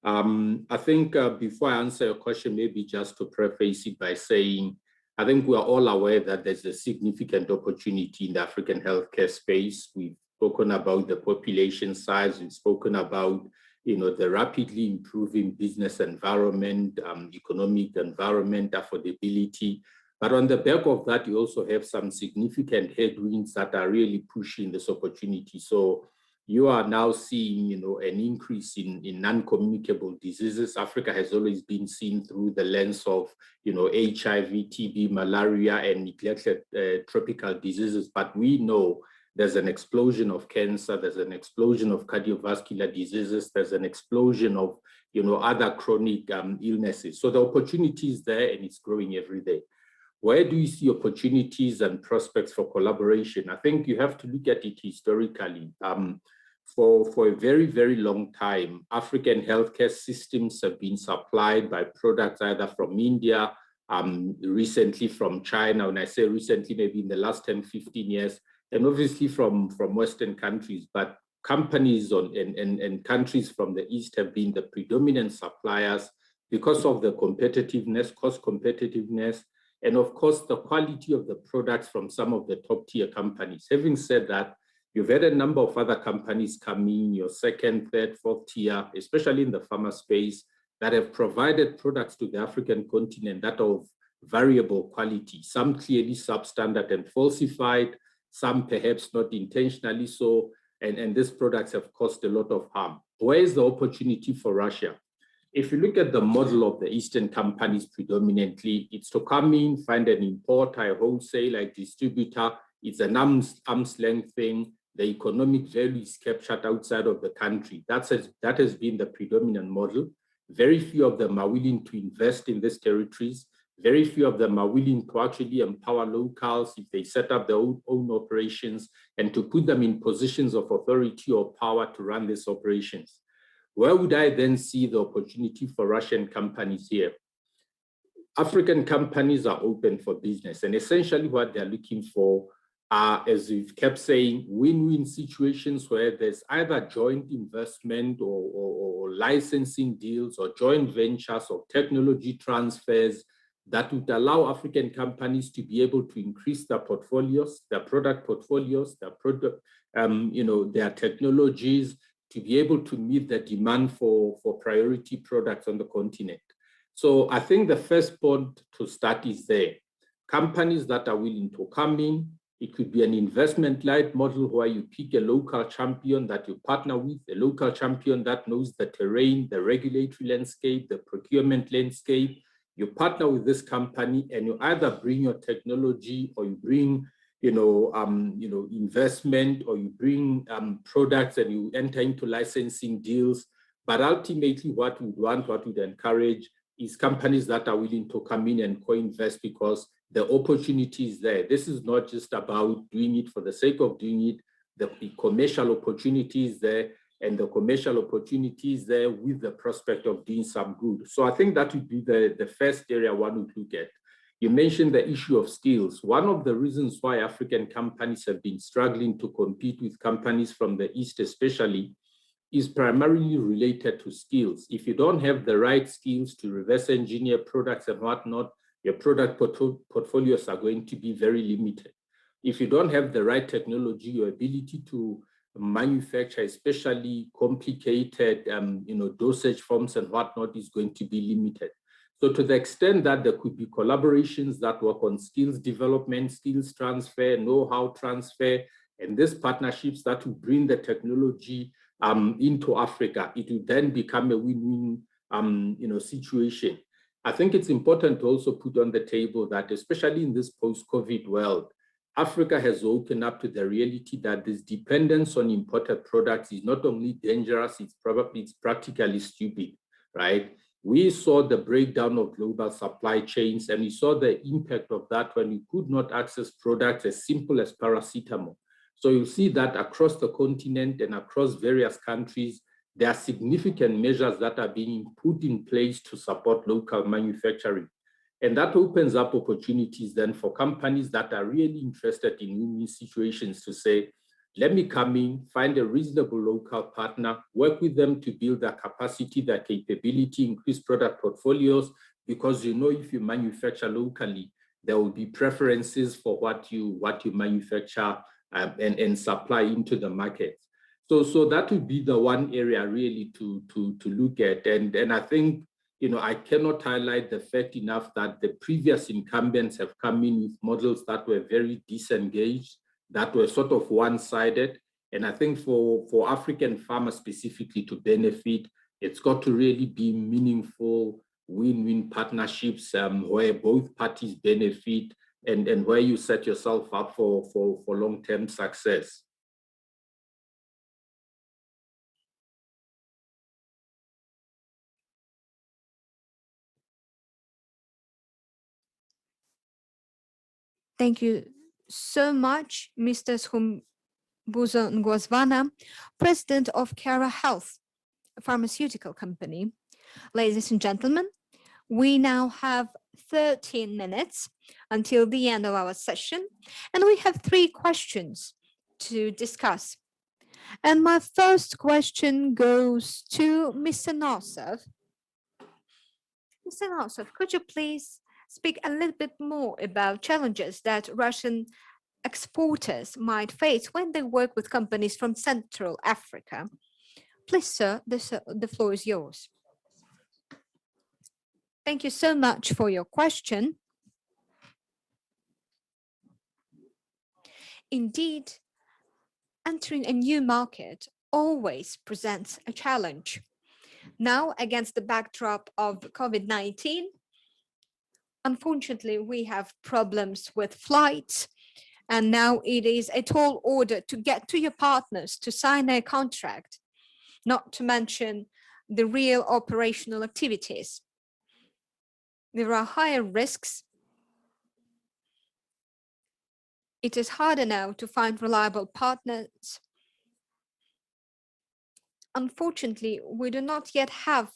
[SPEAKER 5] I think before I answer your question, maybe just to preface it by saying, I think we are all aware that there's a significant opportunity in the African healthcare space. We've spoken about the population size, we've spoken about the rapidly improving business environment, economic environment, affordability. But on the back of that, you also have some significant headwinds that are really pushing this opportunity. So you are now seeing, an increase in non-communicable diseases. Africa has always been seen through the lens of, HIV, TB, malaria, and neglected tropical diseases. But we know there's an explosion of cancer, there's an explosion of cardiovascular diseases, there's an explosion of, other chronic illnesses. So the opportunity is there and it's growing every day. Where do you see opportunities and prospects for collaboration? I think you have to look at it historically. For a very, very long time, African healthcare systems have been supplied by products either from India, recently from China. When I say recently, maybe in the last 10, 15 years, and obviously from Western countries, but companies and countries from the East have been the predominant suppliers because of the competitiveness, cost competitiveness, and of course, the quality of the products from some of the top tier companies. Having said that, you've had a number of other companies come in, your second, third, fourth tier, especially in the pharma space, that have provided products to the African continent that are of variable quality, some clearly substandard and falsified, some perhaps not intentionally so, and these products have caused a lot of harm. Where is the opportunity for Russia? if you look at the model of the Eastern companies predominantly, it's to come in, find an importer, a wholesaler, a distributor. It's an arm's length thing. The economic value is captured outside of the country. That has been the predominant model. Very few of them are willing to invest in these territories. Very few of them are willing to actually empower locals if they set up their own operations and to put them in positions of authority or power to run these operations. Where would I then see the opportunity for Russian companies here? African companies are open for business, and essentially what they're looking for are, as we've kept saying, win-win situations where there's either joint investment or licensing deals or joint ventures or technology transfers that would allow African companies to be able to increase their portfolios, their product portfolios, their technologies, to be able to meet the demand for priority products on the continent. So I think the first point to start is there. Companies that are willing to come in. It could be an investment-light model where you pick a local champion that you partner with, a local champion that knows the terrain, the regulatory landscape, the procurement landscape. You partner with this company and you either bring your technology or you bring investment, or you bring products and you enter into licensing deals. But ultimately what we'd encourage is companies that are willing to come in and co-invest because the opportunity is there. This is not just about doing it for the sake of doing it. The commercial opportunity is there, and the commercial opportunity is there with the prospect of doing some good. So I think that would be the first area one would look at. You mentioned the issue of skills. One of the reasons why African companies have been struggling to compete with companies from the East especially is primarily related to skills. If you don't have the right skills to reverse engineer products and whatnot, your product portfolios are going to be very limited. If you don't have the right technology, your ability to manufacture, especially complicated dosage forms and whatnot, is going to be limited. So to the extent that there could be collaborations that work on skills development, skills transfer, know-how transfer, and these partnerships that will bring the technology into Africa, it will then become a win-win situation. I think it's important to also put on the table that, especially in this post-COVID world, Africa has opened up to the reality that this dependence on imported products is not only dangerous, it's practically stupid, right? We saw the breakdown of global supply chains, and we saw the impact of that when we could not access products as simple as paracetamol. So you'll see that across the continent and across various countries, there are significant measures that are being put in place to support local manufacturing. And that opens up opportunities then for companies that are really interested in win-win situations to say, let me come in, find a reasonable local partner, work with them to build their capacity, their capability, increase product portfolios, because if you manufacture locally, there will be preferences for what you manufacture and supply into the market. So that would be the one area really to look at. And I think, I cannot highlight the fact enough that the previous incumbents have come in with models that were very disengaged, that were sort of one-sided. And I think for African farmers specifically to benefit, it's got to really be meaningful win-win partnerships where both parties benefit and where you set yourself up for long-term success.
[SPEAKER 2] Thank you so much, Mr. Skhumbuzo Ngwazvana, President of Cara Health, a pharmaceutical company. Ladies and gentlemen, we now have 13 minutes until the end of our session, and we have 3 questions to discuss. And my first question goes to Mr. Nosov. Mr. Nosov, could you please speak a little bit more about challenges that Russian exporters might face when they work with companies from Central Africa? Please, sir, the floor is yours. Thank you so much for your question. Indeed, entering a new market always presents a challenge. Now, against the backdrop of COVID-19, unfortunately, we have problems with flights, and now it is a tall order to get to your partners to sign a contract, not to mention the real operational activities. There are higher risks. It is harder now to find reliable partners. Unfortunately, we do not yet have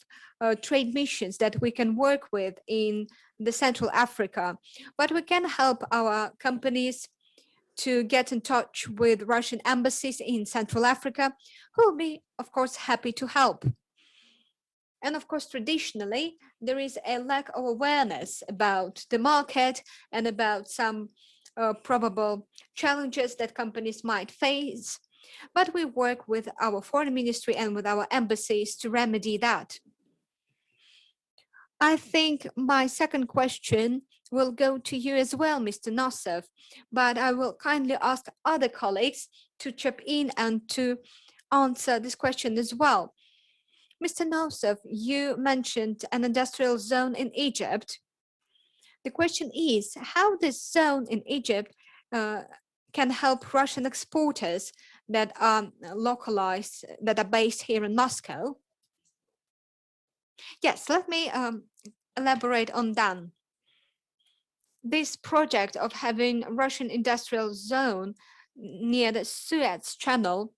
[SPEAKER 2] trade missions that we can work with in the Central Africa, but we can help our companies to get in touch with Russian embassies in Central Africa, who will be, of course, happy to help. And of course, traditionally, there is a lack of awareness about the market and about some probable challenges that companies might face. But we work with our foreign ministry and with our embassies to remedy that. I think my second question will go to you as well, Mr. Nosov, but I will kindly ask other colleagues to chip in and to answer this question as well. Mr. Nosov, you mentioned an industrial zone in Egypt. The question is how this zone in Egypt can help Russian exporters that are localized, that are based here in Moscow. Yes, let me elaborate on that. This project of having Russian industrial zone near the Suez Channel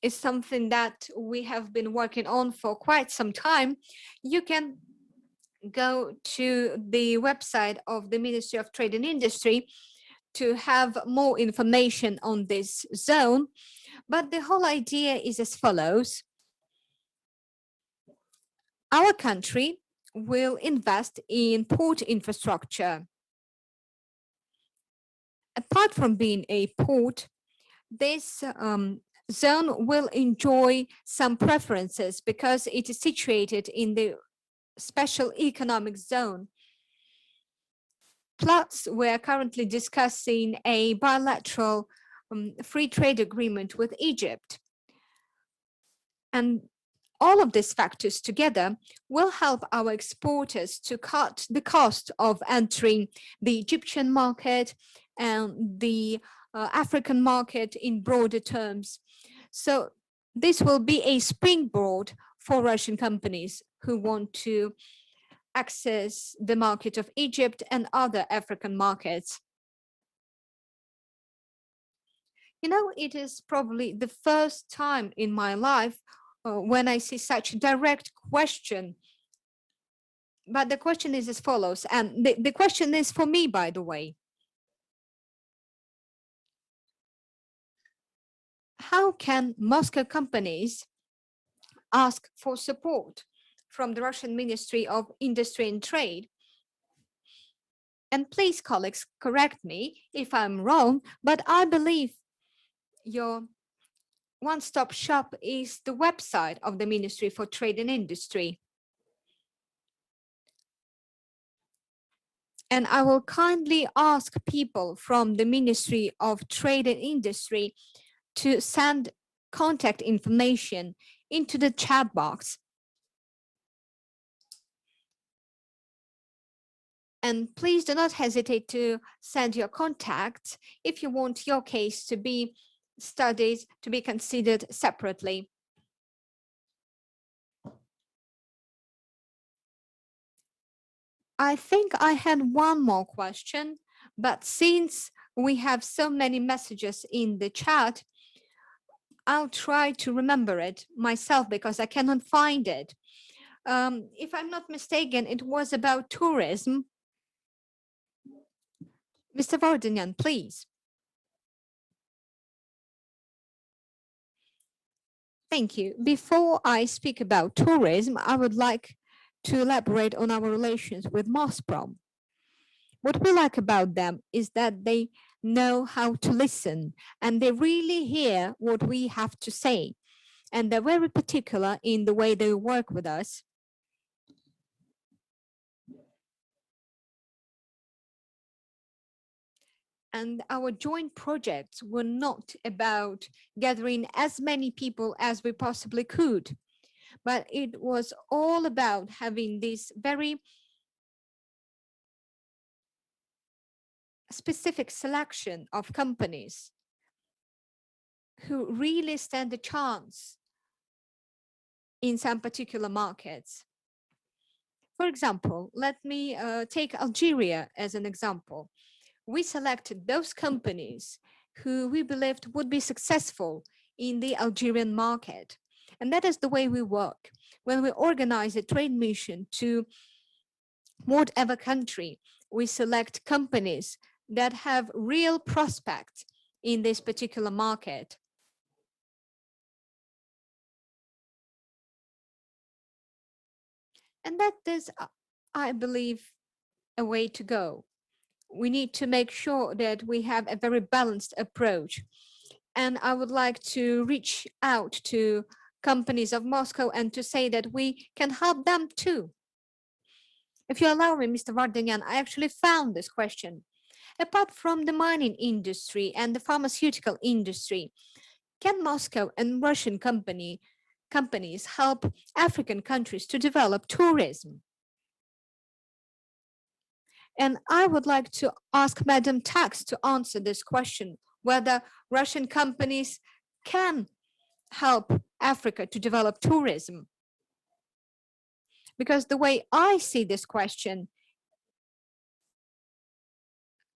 [SPEAKER 2] is something that we have been working on for quite some time. You can go to the website of the Ministry of Trade and Industry to have more information on this zone. But the whole idea is as follows. Our country will invest in port infrastructure. Apart from being a port, this zone will enjoy some preferences because it is situated in the special economic zone. Plus, we are currently discussing a bilateral free trade agreement with Egypt. And all of these factors together will help our exporters to cut the cost of entering the Egyptian market and the African market in broader terms. So this will be a springboard for Russian companies who want to access the market of Egypt and other African markets. You know, it is probably the first time in my life when I see such a direct question. But the question is as follows, and the question is for me, by the way. How can Moscow companies ask for support from the Russian Ministry of Industry and Trade? And please, colleagues, correct me if I'm wrong, but I believe your one-stop shop is the website of the Ministry for Trade and Industry. And I will kindly ask people from the Ministry of Trade and Industry to send contact information into the chat box. And please do not hesitate to send your contacts if you want your case to be studied, to be considered separately. I think I had one more question, but since we have so many messages in the chat, I'll try to remember it myself because I cannot find it. If I'm not mistaken, it was about tourism. Mr. Vardanyan, please. Thank you. Before I speak about tourism, I would like to elaborate on our relations with Mosprom. What we like about them is that they know how to listen and they really hear what we have to say. And they're very particular in the way they work with us. And our joint projects were not about gathering as many people as we possibly could, but it was all about having this very specific selection of companies who really stand a chance in some particular markets. For example, let me take Algeria as an example. We selected those companies who we believed would be successful in the Algerian market. And that is the way we work. When we organize a trade mission to whatever country, we select companies that have real prospects in this particular market. And that is, I believe, a way to go. We need to make sure that we have a very balanced approach. And I would like to reach out to companies of Moscow and to say that we can help them too. If you allow me, Mr. Vardanyan, I actually found this question. Apart from the mining industry and the pharmaceutical industry, can Moscow and Russian companies help African countries to develop tourism? And I would like to ask Madam Tax to answer this question, whether Russian companies can help Africa to develop tourism. Because the way I see this question,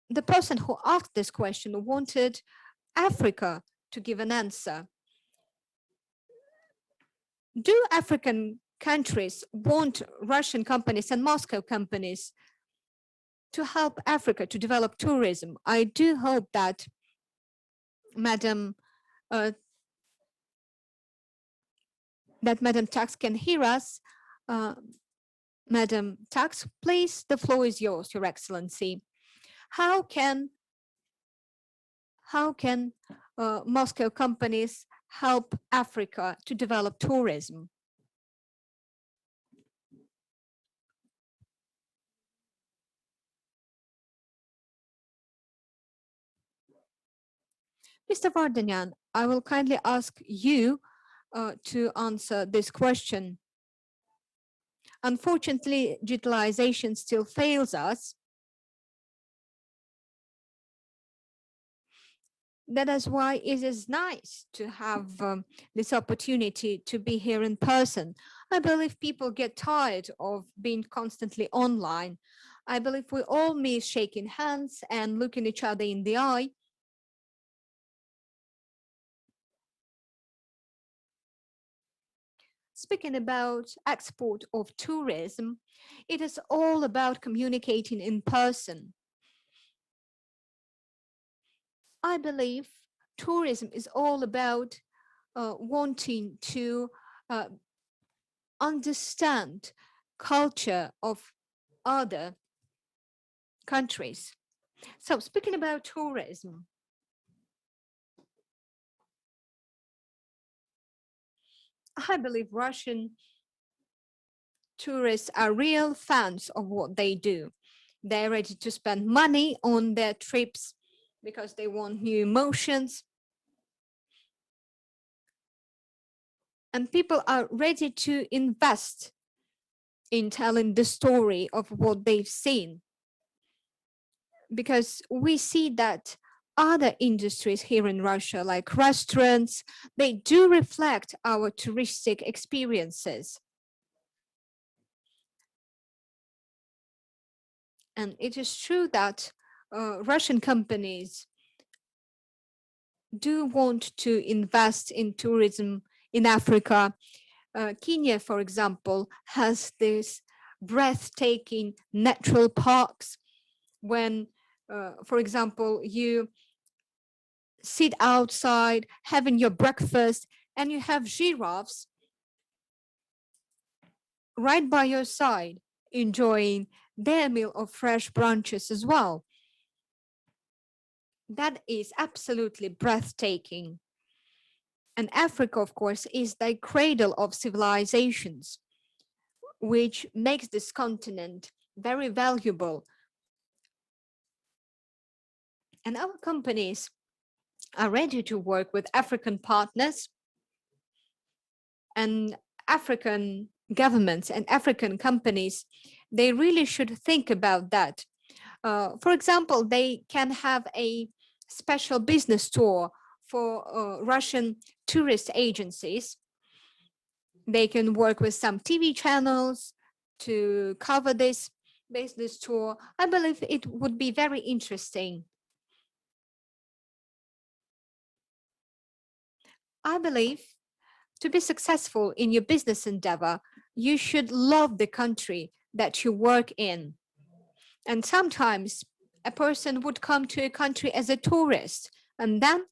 [SPEAKER 2] the person who asked this question wanted Africa to give an answer. Do African countries want Russian companies and Moscow companies to help Africa to develop tourism? I do hope that Madam Tax can hear us. Madam Tax, please, the floor is yours, Your Excellency. How can Moscow companies help Africa to develop tourism? Mr. Vardanyan, I will kindly ask you to answer this question. Unfortunately, digitalization still fails us. That is why it is nice to have this opportunity to be here in person. I believe people get tired of being constantly online. I believe we all miss shaking hands and looking each other in the eye. Speaking about export of tourism, it is all about communicating in person. I believe tourism is all about wanting to understand culture of other countries. So speaking about tourism, I believe Russian tourists are real fans of what they do. They're ready to spend money on their trips because they want new emotions. And people are ready to invest in telling the story of what they've seen. Because we see that other industries here in Russia, like restaurants, they do reflect our touristic experiences. And it is true that Russian companies do want to invest in tourism in Africa. Kenya, for example, has this breathtaking natural parks when, for example, you sit outside having your breakfast and you have giraffes right by your side enjoying their meal of fresh branches as well. That is absolutely breathtaking. And Africa, of course, is the cradle of civilizations, which makes this continent very valuable. And our companies are ready to work with African partners and African governments and African companies, they really should think about that. For example, they can have a special business tour for Russian tourist agencies. They can work with some TV channels to cover this business tour. I believe it would be very interesting. I believe to be successful in your business endeavor, you should love the country that you work in. And sometimes a person would come to a country as a tourist, and then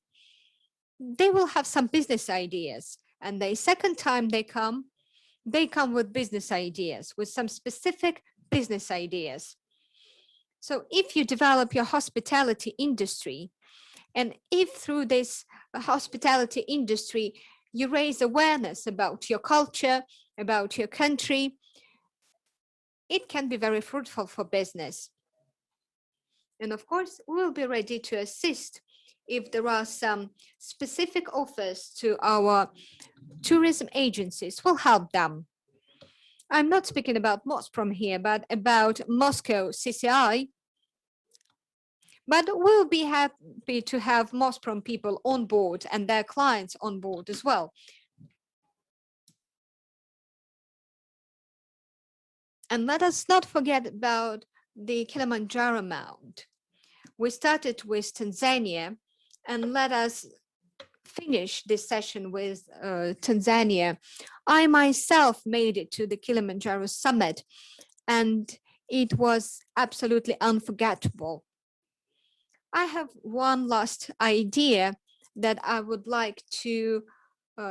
[SPEAKER 2] they will have some business ideas. And the second time they come with business ideas, with some specific business ideas. So if you develop your hospitality industry, and if through this hospitality industry, you raise awareness about your culture, about your country, it can be very fruitful for business. And of course, we'll be ready to assist if there are some specific offers to our tourism agencies. We'll help them. I'm not speaking about Mosprom here, but about Moscow CCI. But we'll be happy to have Mosprom people on board and their clients on board as well. And let us not forget about the Kilimanjaro Mount. We started with Tanzania, and let us finish this session with Tanzania. I myself made it to the Kilimanjaro summit, and it was absolutely unforgettable. I have one last idea that I would like to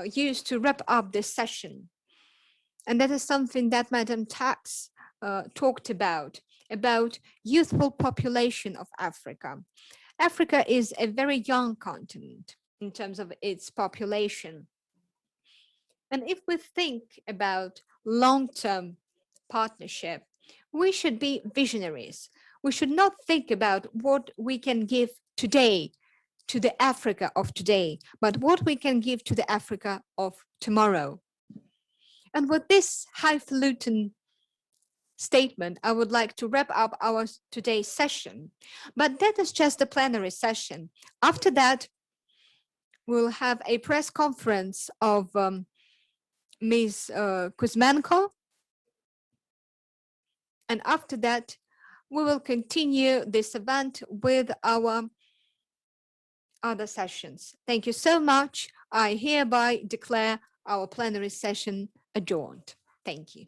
[SPEAKER 2] use to wrap up this session. And that is something that Madam Tax talked about youthful population of Africa. Africa is a very young continent in terms of its population. And if we think about long-term partnership, we should be visionaries. We should not think about what we can give today to the Africa of today, but what we can give to the Africa of tomorrow. And with this highfalutin statement, I would like to wrap up our today's session. But that is just the plenary session. After that, we'll have a press conference of Ms. Kuzmenko. And after that, we will continue this event with our other sessions. Thank you so much. I hereby declare our plenary session adjourned. Thank you.